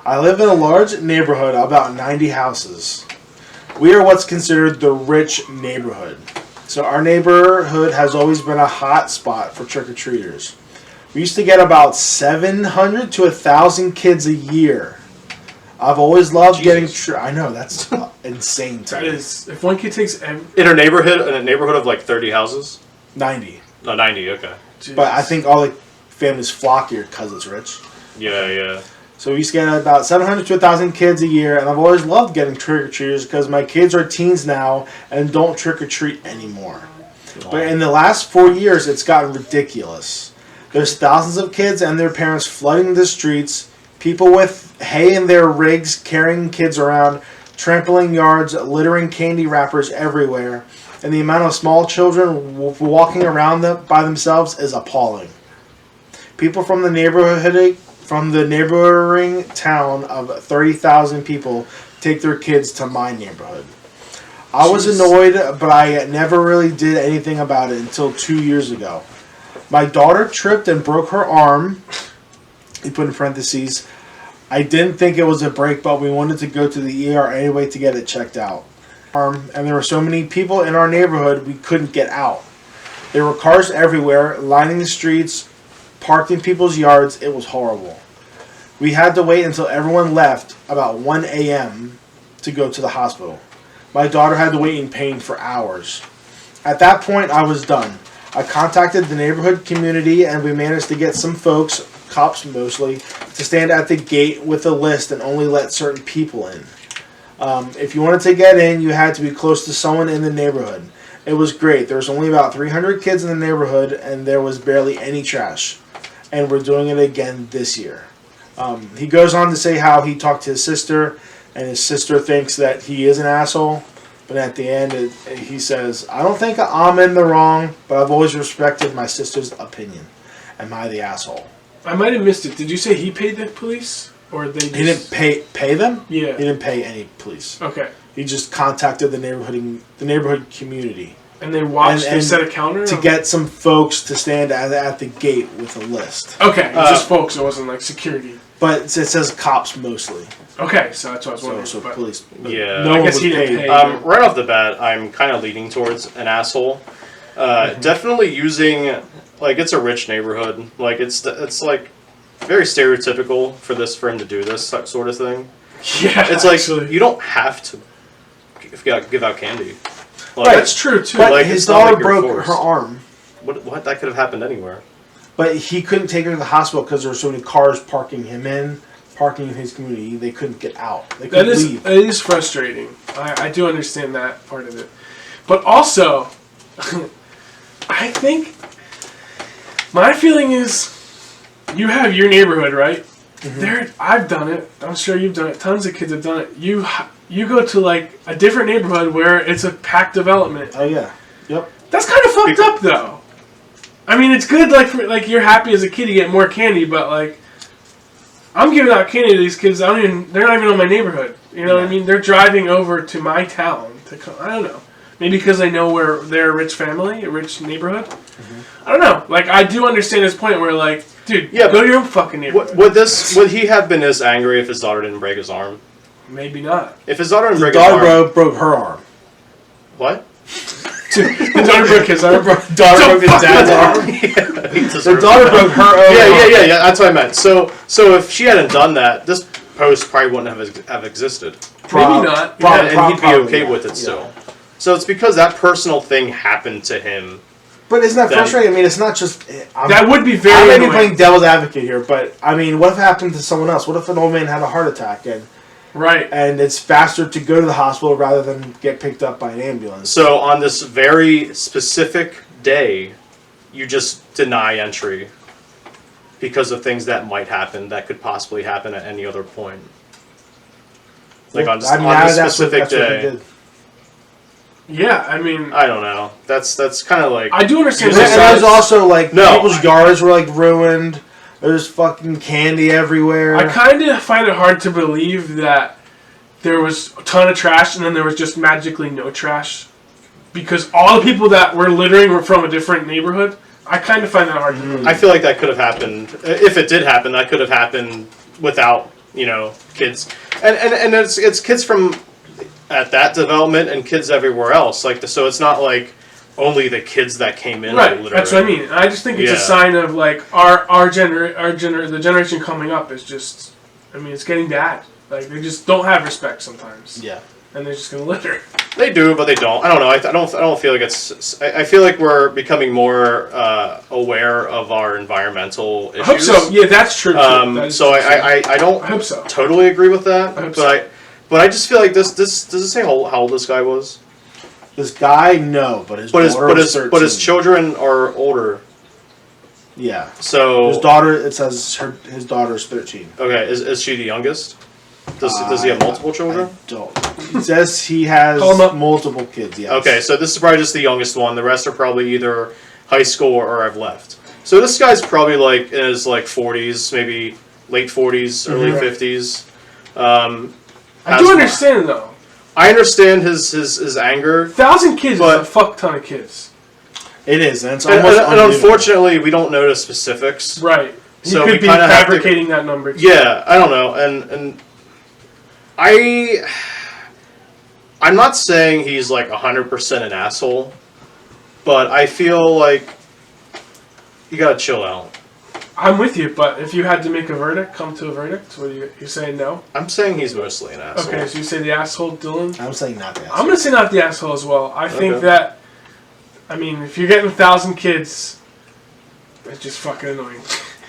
I live in a large neighborhood of about 90 houses. We are what's considered the rich neighborhood. So our neighborhood has always been a hot spot for trick-or-treaters. We used to get about 700 to 1,000 kids a year. I've always loved getting... I know, that's insane to That me. is, if one kid takes every... In a neighborhood of like 30 houses? 90. No, 90, okay. But I think all the families flock here because it's rich. Yeah. So we used to get about 700 to 1,000 kids a year, and I've always loved getting trick-or-treaters because my kids are teens now and don't trick-or-treat anymore. But in the last 4 years, it's gotten ridiculous. There's thousands of kids and their parents flooding the streets, people with hay in their rigs carrying kids around, trampling yards, littering candy wrappers everywhere, and the amount of small children walking around by themselves is appalling. People from the neighboring town of 30,000 people take their kids to my neighborhood. I was annoyed, but I never really did anything about it until 2 years ago. My daughter tripped and broke her arm. He put in parentheses. I didn't think it was a break, but we wanted to go to the ER anyway to get it checked out. And there were so many people in our neighborhood we couldn't get out. There were cars everywhere, lining the streets, parked in people's yards. It was horrible. We had to wait until everyone left about 1 a.m. to go to the hospital. My daughter had to wait in pain for hours. At that point, I was done. I contacted the neighborhood community and we managed to get some folks, cops mostly, to stand at the gate with a list and only let certain people in. If you wanted to get in, you had to be close to someone in the neighborhood. It was great. There was only about 300 kids in the neighborhood and there was barely any trash. And we're doing it again this year. He goes on to say how he talked to his sister and his sister thinks that he is an asshole. But at the end, he says, I don't think I'm in the wrong, but I've always respected my sister's opinion. Am I the asshole? I might have missed it. Did you say he paid the police? Or they just... He didn't pay them? Yeah. He didn't pay any police. Okay. He just contacted the neighborhood community. And they watched, And they set a counter? to get some folks to stand at the gate with a list. Okay, it was just folks, it wasn't like security. But it says cops mostly. Okay, so that's what I was wondering. So but police. But Yeah. no I one guess was he didn't paid. pay. Right off the bat, I'm kind of leaning towards an asshole. Definitely using, like, it's a rich neighborhood. Like, it's like very stereotypical for him to do this sort of thing. Yeah, It's like actually. you don't have to give out candy. Like, That's true too. But Like, his it's not daughter like you're broke forced. her arm. What? That could have happened anywhere. But he couldn't take her to the hospital because there were so many cars parking in his community. They couldn't get out. They couldn't leave. It is frustrating. I do understand that part of it. But also, I think my feeling is you have your neighborhood, right? I've done it. I'm sure you've done it. Tons of kids have done it. You go to like a different neighborhood where it's a packed development. Oh yeah. Yep. That's kind of fucked up, though. I mean, it's good, like you're happy as a kid to get more candy, but like, I'm giving out candy to these kids. They're not even in my neighborhood. You know what I mean? They're driving over to my town to come. I don't know. Maybe because they know where they're a rich family, a rich neighborhood. I don't know. Like, I do understand his point where, like, dude, go to your own fucking neighborhood. Would he have been as angry if his daughter didn't break his arm? Maybe not. If his daughter didn't The break his arm, daughter broke her arm. what? The daughter broke his arm. Daughter broke his dad's arm. The daughter broke her own arm. Yeah. That's what I meant. So if she hadn't done that, this post probably wouldn't have existed. Maybe not. And he'd be okay with it still. So it's because that personal thing happened to him. But isn't that frustrating? I mean, it's not just... That would be I very may be annoying. playing devil's advocate here, but, I mean, what if it happened to someone else? What if an old man had a heart attack Right. and it's faster to go to the hospital rather than get picked up by an ambulance? So on this very specific day, you just deny entry because of things that might happen, that could possibly happen at any other point. Like on this specific day. Yeah, I mean... I don't know. That's kind of like... I do understand. And there's also, like, No. people's yards were, like, ruined. There's fucking candy everywhere. I kind of find it hard to believe that there was a ton of trash and then there was just magically no trash. Because all the people that were littering were from a different neighborhood. I kind of find that hard to believe. I feel like that could have happened. If it did happen, that could have happened without, kids. And it's kids from at that development and kids everywhere else. So it's not like only the kids that came in. Right, that's what I mean. I just think it's a sign of like the generation coming up is just, I mean, it's getting bad. Like they just don't have respect sometimes. Yeah. And they're just gonna litter. They do, but they don't. I don't know. I don't feel like it's. I feel like we're becoming more aware of our environmental issues. I hope so. Yeah, that's true. So I don't. I hope so. Totally agree with that. I hope so. But I just feel like this. Does it say how old this guy was? This guy, no, but his daughter was 13. But his children are older. Yeah. So his daughter. It says his daughter's 13. Okay, is she the youngest? Does he have multiple children? I don't. It says he has multiple kids. Yes. Okay, so this is probably just the youngest one. The rest are probably either high school or have left. So this guy's probably like in his 40s, maybe late 40s, early 50s. I do understand though. I understand his anger. 1,000 kids is a fuck ton of kids. It is, and it's and almost unfortunately, we don't know the specifics. Right. So you could be fabricating that number. Too. Yeah, I don't know, and I'm not saying he's 100% an asshole, but I feel like you gotta chill out. I'm with you, but if you had to make a verdict, come to a verdict, what you saying no? I'm saying he's mostly an asshole. Okay, so you say the asshole, Dylan? I'm saying not the asshole. I'm going to say not the asshole as well. I think that, I mean, if you're getting 1,000 kids, it's just fucking annoying.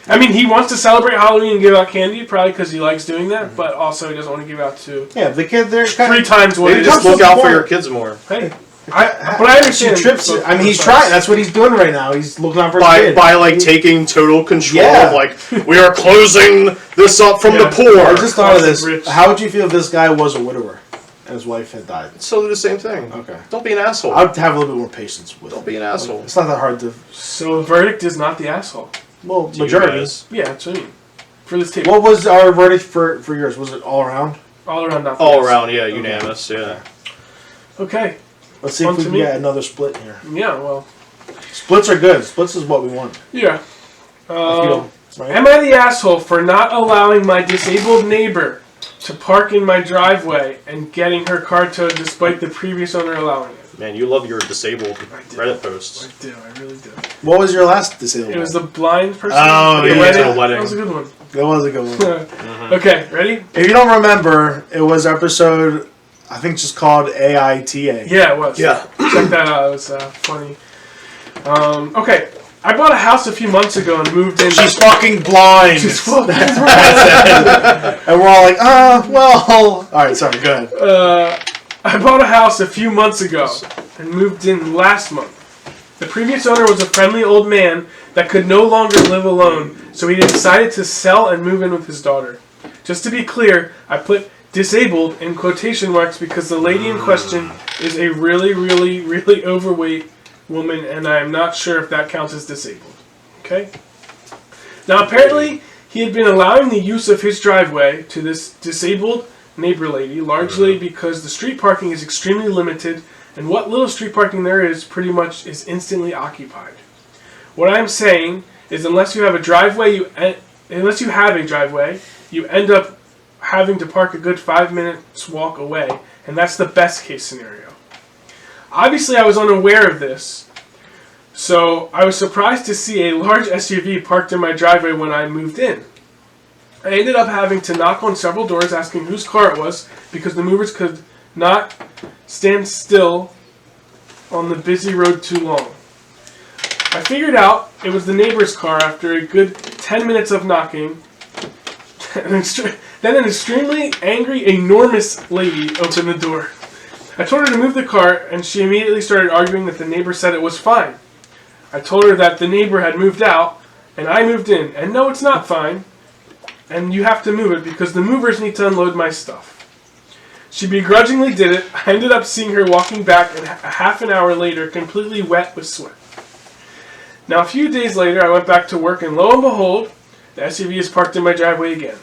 I mean, he wants to celebrate Halloween and give out candy, probably because he likes doing that, but also he doesn't want to give out to... Yeah, the kids, they're 3 times what Maybe it just is. look out for your kids more. Hey. But I understand. I mean, he's trying. That's what he's doing right now. He's looking out for his kid. By taking total control of we are closing this up from the poor. I just thought of this. How would you feel if this guy was a widower and his wife had died? So do the same thing. Okay. Don't be an asshole. I'd have a little bit more patience with him. Don't be an asshole. It's not that hard to... So the verdict is not the asshole. Well, majority is. Yeah, that's what I mean. For this table. What was our verdict for yours? Was it all around? All around, not the All asshole. around, yeah, unanimous, yeah. Okay. Let's see if we can get another split here. Yeah, well. Splits are good. Splits is what we want. Yeah. Right? Am I the asshole for not allowing my disabled neighbor to park in my driveway and getting her car towed despite the previous owner allowing it? Man, you love your disabled Reddit posts. I do, I really do. What was your last disabled? It was the blind person. Oh, the yeah. wedding. Wedding. That was a good one. That was a good one. Okay, ready? If you don't remember, it was episode I think it's just called AITA. Yeah, it was. Yeah. Check that out. It was funny. Okay. I bought a house a few months ago and moved in. She's fucking blind. She's fucking blind. And we're all like, well. Alright, sorry, go ahead. I bought a house a few months ago and moved in last month. The previous owner was a friendly old man that could no longer live alone, so he decided to sell and move in with his daughter. Just to be clear, I put disabled in quotation marks because the lady in question is a really, really, really overweight woman, and I am not sure if that counts as disabled. Okay? Now, apparently, he had been allowing the use of his driveway to this disabled neighbor lady, largely because the street parking is extremely limited, and what little street parking there is pretty much is instantly occupied. What I'm saying is, unless you have a driveway, you end up having to park a good 5 minutes walk away, and that's the best case scenario. Obviously, I was unaware of this, so I was surprised to see a large SUV parked in my driveway when I moved in. I ended up having to knock on several doors asking whose car it was because the movers could not stand still on the busy road too long. I figured out it was the neighbor's car after a good 10 minutes of knocking. Then an extremely angry, enormous lady opened the door. I told her to move the car, and she immediately started arguing that the neighbor said it was fine. I told her that the neighbor had moved out, and I moved in, and no, it's not fine, and you have to move it because the movers need to unload my stuff. She begrudgingly did it. I ended up seeing her walking back and half an hour later, completely wet with sweat. Now, a few days later, I went back to work, and lo and behold, the SUV is parked in my driveway again.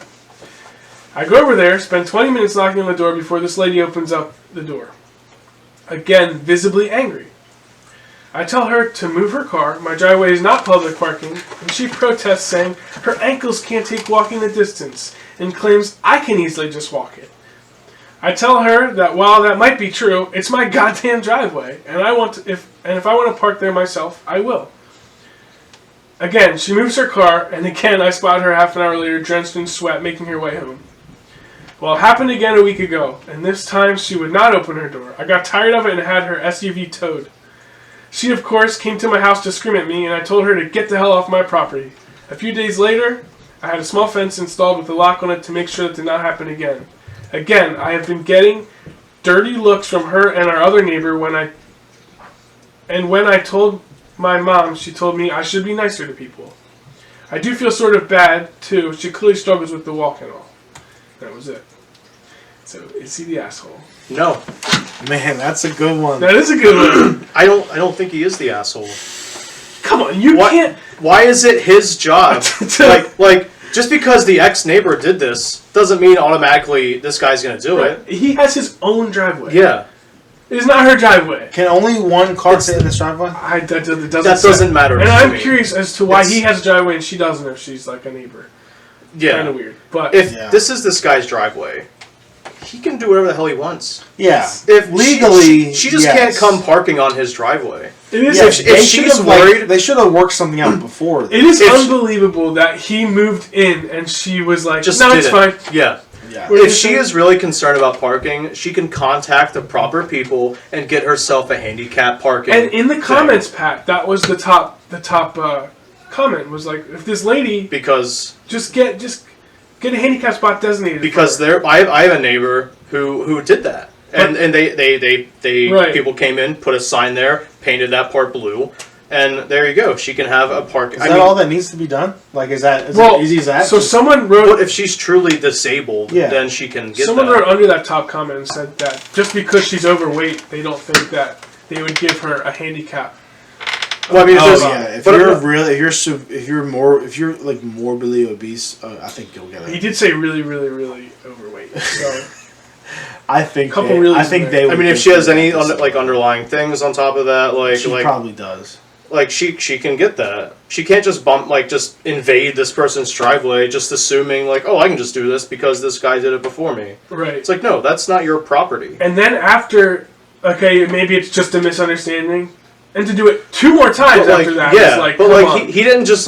I go over there, spend 20 minutes knocking on the door before this lady opens up the door. Again, visibly angry. I tell her to move her car. My driveway is not public parking, and she protests, saying her ankles can't take walking the distance, and claims I can easily just walk it. I tell her that while that might be true, it's my goddamn driveway, and if I want to park there myself, I will. Again, she moves her car, and again I spot her half an hour later drenched in sweat making her way home. Well, it happened again a week ago, and this time she would not open her door. I got tired of it and had her SUV towed. She, of course, came to my house to scream at me, and I told her to get the hell off my property. A few days later, I had a small fence installed with a lock on it to make sure that did not happen again. Again, I have been getting dirty looks from her and our other neighbor when I told my mom, she told me I should be nicer to people. I do feel sort of bad, too. She clearly struggles with the walk and all. That was it. So, is he the asshole? No. Man, that's a good one. That is a good one. I don't think he is the asshole. Come on, you can't... Why is it his job? like, just because the ex-neighbor did this doesn't mean automatically this guy's going to do it. He has his own driveway. Yeah. It is not her driveway. Can only one car fit in this driveway? That doesn't matter. And I'm curious as to why he has a driveway and she doesn't if she's like a neighbor. Yeah. Kind of weird. But if this is this guy's driveway, he can do whatever the hell he wants. Yeah. If legally, she just can't come parking on his driveway. It is. If she's worried, they should have worked something out before. It is unbelievable that he moved in and she was like, "No, it's fine." Yeah. Yeah. If she is really concerned about parking, she can contact the proper people and get herself a handicap parking. And in the comments, Pat, that was the top comment was like, if this lady just get a handicap spot designated. Because I have a neighbor who did that, and they people came in, put a sign there, painted that part blue. And there you go. She can have a park. Is that all that needs to be done? Like, is it easy as that? So someone wrote... But if she's truly disabled, then she can get Someone wrote under that top comment and said that just because she's overweight, they don't think that they would give her a handicap. Well, I mean, if you're like morbidly obese, I think you'll get it. He did say really, really, really overweight. So I think they. I mean, if she has any underlying things on top of that, she probably does. Like she can get that. She can't just just invade this person's driveway, just assuming like, oh, I can just do this because this guy did it before me. Right. It's like, no, that's not your property. And then after, maybe it's just a misunderstanding, and to do it 2 more times after that, yeah, he didn't just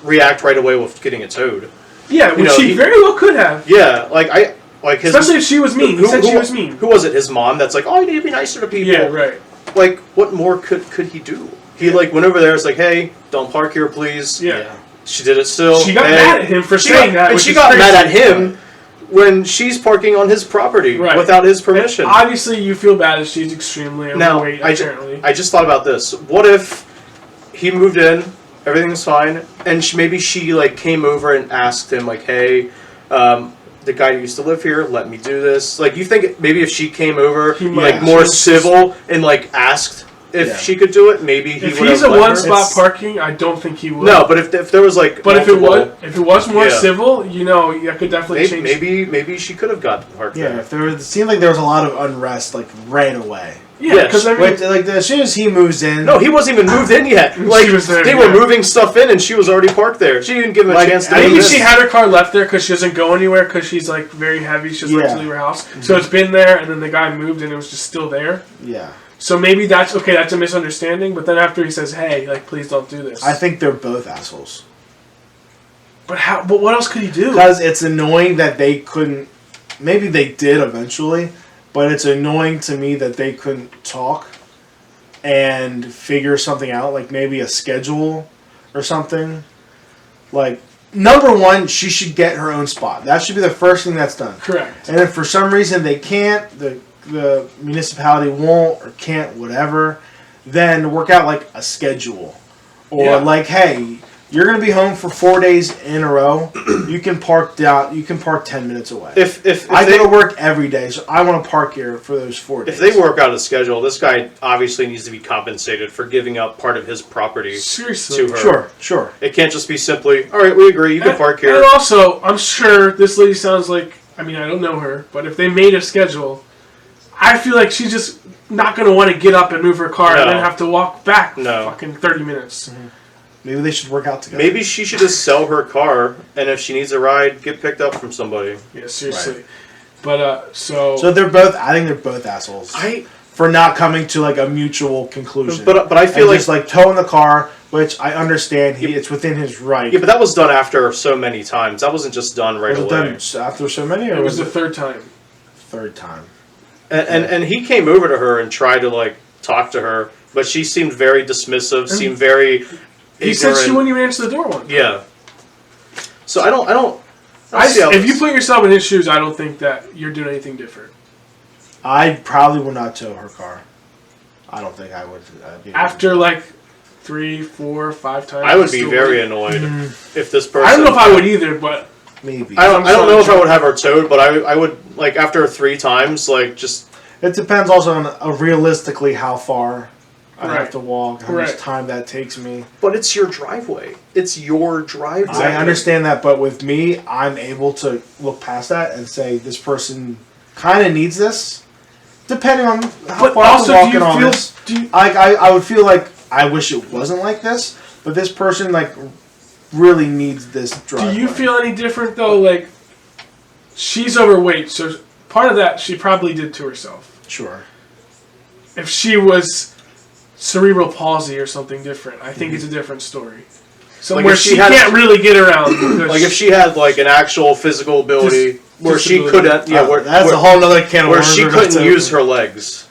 react right away with getting it towed. Yeah, which he very well could have. Yeah, like his. Especially if she was mean. He said she was mean. Who was it? His mom. That's like, oh, you need to be nicer to people. Yeah, right. Like, what more could he do? He like went over there. It's like, hey, don't park here, please. Yeah. She did it still. She got mad at him for saying that. And she got mad at him when she's parking on his property without his permission. And obviously, you feel bad if she's extremely overweight, apparently. I just thought about this. What if he moved in, everything's fine, and maybe she like came over and asked him like, hey, the guy who used to live here, let me do this. Like, you think maybe if she came over, like more civil and like asked if she could do it, maybe he would. If he's a one-spot parking, I don't think he would. No, but if there was like, but if it was more civil, you know, you could definitely change. Maybe she could have got parked. Yeah, if it seemed like there was a lot of unrest, like right away. Yeah, because like as soon as he moves in. No, he wasn't even moved in yet. Like they were moving stuff in, and she was already parked there. She didn't give him a chance to. Maybe she had her car left there because she doesn't go anywhere because she's like very heavy. She just likes to leave her house, so it's been there, and then the guy moved, and it was just still there. Yeah. So maybe that's okay. That's a misunderstanding. But then after he says, "Hey, like, please don't do this," I think they're both assholes. But how? But what else could he do? Because it's annoying that they couldn't. Maybe they did eventually, but it's annoying to me that they couldn't talk and figure something out, like maybe a schedule or something. Like, number one, she should get her own spot. That should be the first thing that's done. Correct. And if for some reason they can't, the municipality won't or can't, whatever, then work out like a schedule. Or like, hey, you're going to be home for 4 days in a row. You can park 10 minutes away. If I go to work every day, so I want to park here for those 4 days. If they work out a schedule, this guy obviously needs to be compensated for giving up part of his property to her. Sure. It can't just be simply, all right, we agree, you can park here. And also, I'm sure this lady sounds like, I mean, I don't know her, but if they made a schedule, I feel like she's just not going to want to get up and move her car and then have to walk back fucking 30 minutes. Mm-hmm. Maybe they should work out together. Maybe she should just sell her car, and if she needs a ride, get picked up from somebody. Yeah, seriously. Right. But, so they're both, I think they're both assholes. For not coming to, like, a mutual conclusion. But I feel like... just, like, towing the car, which I understand it's within his right. Yeah, but that was done after so many times. That wasn't just done right away. Was it done after so many? Or it was the third time. Third time. And he came over to her and tried to, like, talk to her, but she seemed very dismissive, seemed very... He said she wouldn't even answer the door one time. Yeah. So I don't If you put yourself in his shoes, I don't think that you're doing anything different. I probably would not tow her car. I don't think I would. After like 3, 4, 5 times, I would be very annoyed if this person. I don't know if I would either, but maybe. I don't know if I would have her towed, but I would, like, after 3 times, like, just. It depends also on realistically how far I have to walk, how much time that takes me. But it's your driveway. It's your driveway. I understand that, but with me, I'm able to look past that and say this person kind of needs this, depending on how far I'm walking on this. I would feel like I wish it wasn't like this, but this person like really needs this driveway. Do you feel any different though? Like, she's overweight, so part of that she probably did to herself. Sure. If she was cerebral palsy or something different, I think it's a different story. Somewhere like she can't really get around. Like if she had like an actual physical ability where she couldn't, that's a whole other can of worms. Where she couldn't use her legs.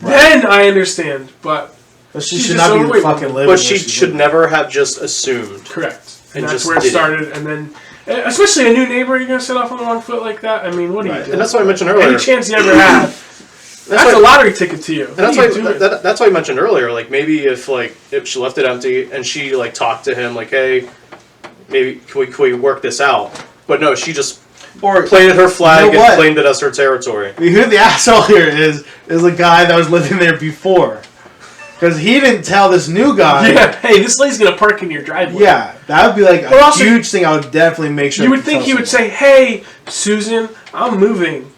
Right. Then I understand, but she should not be fucking living. But she should never have just assumed. Correct. And that's where it started, and then. Especially a new neighbor, you're going to set off on the wrong foot like that? I mean, what do you do? And that's what I mentioned earlier. Any chance you ever had. That's a lottery ticket to you. And that's why I mentioned earlier, like, maybe if she left it empty and she, like, talked to him, like, hey, maybe can we work this out? But no, she just planted her flag and claimed it as her territory. I mean, who the asshole here is the guy that was living there before. Because he didn't tell this new guy. Yeah, hey, this lady's going to park in your driveway. Yeah, that would be like a huge thing. I would definitely make sure. You would think he would say, hey, Susan, I'm moving.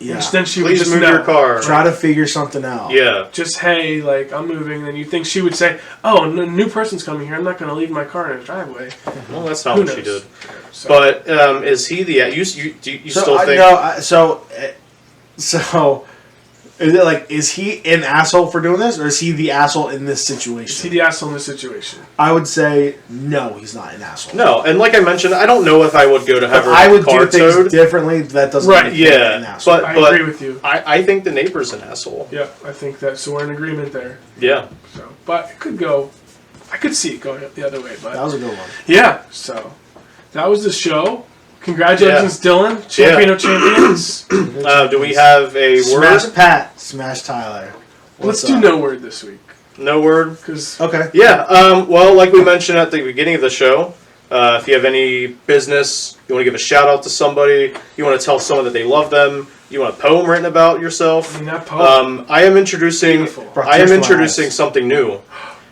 Yeah. And then she would Please just move your car. Try to figure something out. Yeah. Just, hey, like, I'm moving. And then you think she would say, oh, a new person's coming here. I'm not going to leave my car in a driveway. Well, that's not what she did. So. But is he the... You still think... No, so Is he an asshole for doing this, or is he the asshole in this situation? Is he the asshole in this situation? I would say no, he's not an asshole. No, and like I mentioned, I don't know if I would go to have her I would car do things towed. differently. That doesn't Right, make him an Yeah, asshole. but I agree with you. I think the neighbor's an asshole. Yeah, I think that. So we're in agreement there. Yeah. So, but it could go. I could see it going the other way, but That was a good one. yeah. So that was the show. Congratulations, Dylan, champion of champions. Do we have a Smash word? Pat, smash Tyler. Let's What's do up? no word this week No word. because Okay. Yeah. Well, like we mentioned at the beginning of the show, if you have any business, you want to give a shout out to somebody, you want to tell someone that they love them, you want a poem written about yourself. I mean that poem. I am introducing. Beautiful. I am introducing something new.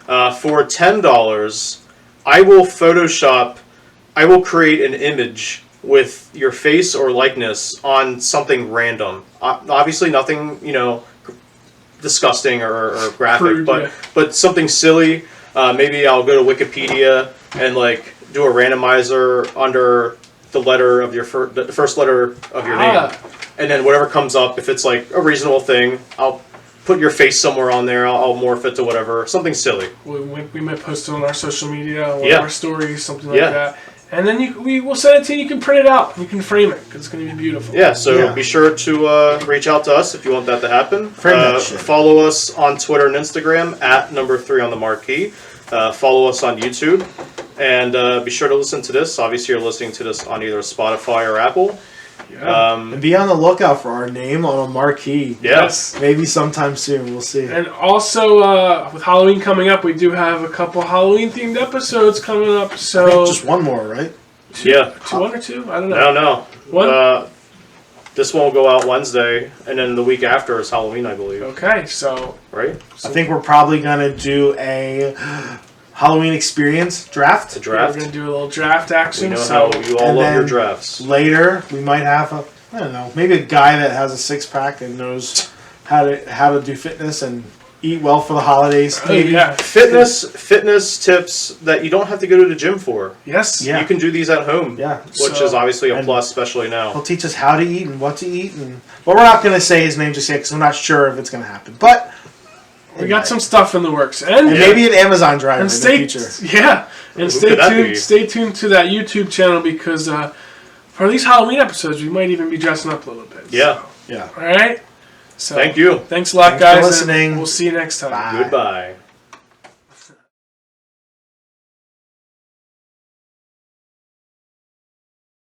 For $10, I will Photoshop. I will create an image with your face or likeness on something random. Obviously, nothing disgusting or graphic, Crude, but yeah. but something silly. Maybe I'll go to Wikipedia and do a randomizer under the letter of your the first letter of your name, and then whatever comes up, if it's like a reasonable thing, I'll put your face somewhere on there. I'll morph it to whatever, something silly. We might post it on our social media, one Yeah. of our stories, something like Yeah. that. And then we will send it to you. You can print it out. You can frame it because it's going to be beautiful. Yeah, so Yeah. be sure to reach out to us if you want that to happen. Frame that shit. Follow us on Twitter and Instagram at number 3 on the Marquee. Follow us on YouTube. And be sure to listen to this. Obviously, you're listening to this on either Spotify or Apple. Yeah. And be on the lookout for our name on a marquee. Yes. Maybe sometime soon. We'll see. And also, with Halloween coming up, we do have a couple Halloween-themed episodes coming up. I So think just one more, right? Yeah. one or two? I don't know. I don't know. One? This one will go out Wednesday, and then the week after is Halloween, I believe. Okay, so Right? I think we're probably gonna do a Halloween experience draft. The draft. we're going to do a little draft action. We know So how you all And love your then drafts. Later, we might have I don't know, maybe a guy that has a 6-pack and knows how to do fitness and eat well for the holidays. oh, Maybe. yeah. Fitness tips that you don't have to go to the gym for. Yes. Yeah. You can do these at home. Yeah. Which So- is obviously a and- plus, especially now. He'll teach us how to eat and what to eat, but we're not gonna say his name just yet because I'm not sure if it's gonna happen. But We got some stuff in the works. And maybe an Amazon driver And in stay, the future. yeah, and Who stay could that tuned. be? Stay tuned to that YouTube channel because for these Halloween episodes, we might even be dressing up a little bit. Yeah. Yeah. All right. So Thank you. Thanks a lot, Thanks for guys. and listening. We'll see you next time. Bye. Goodbye.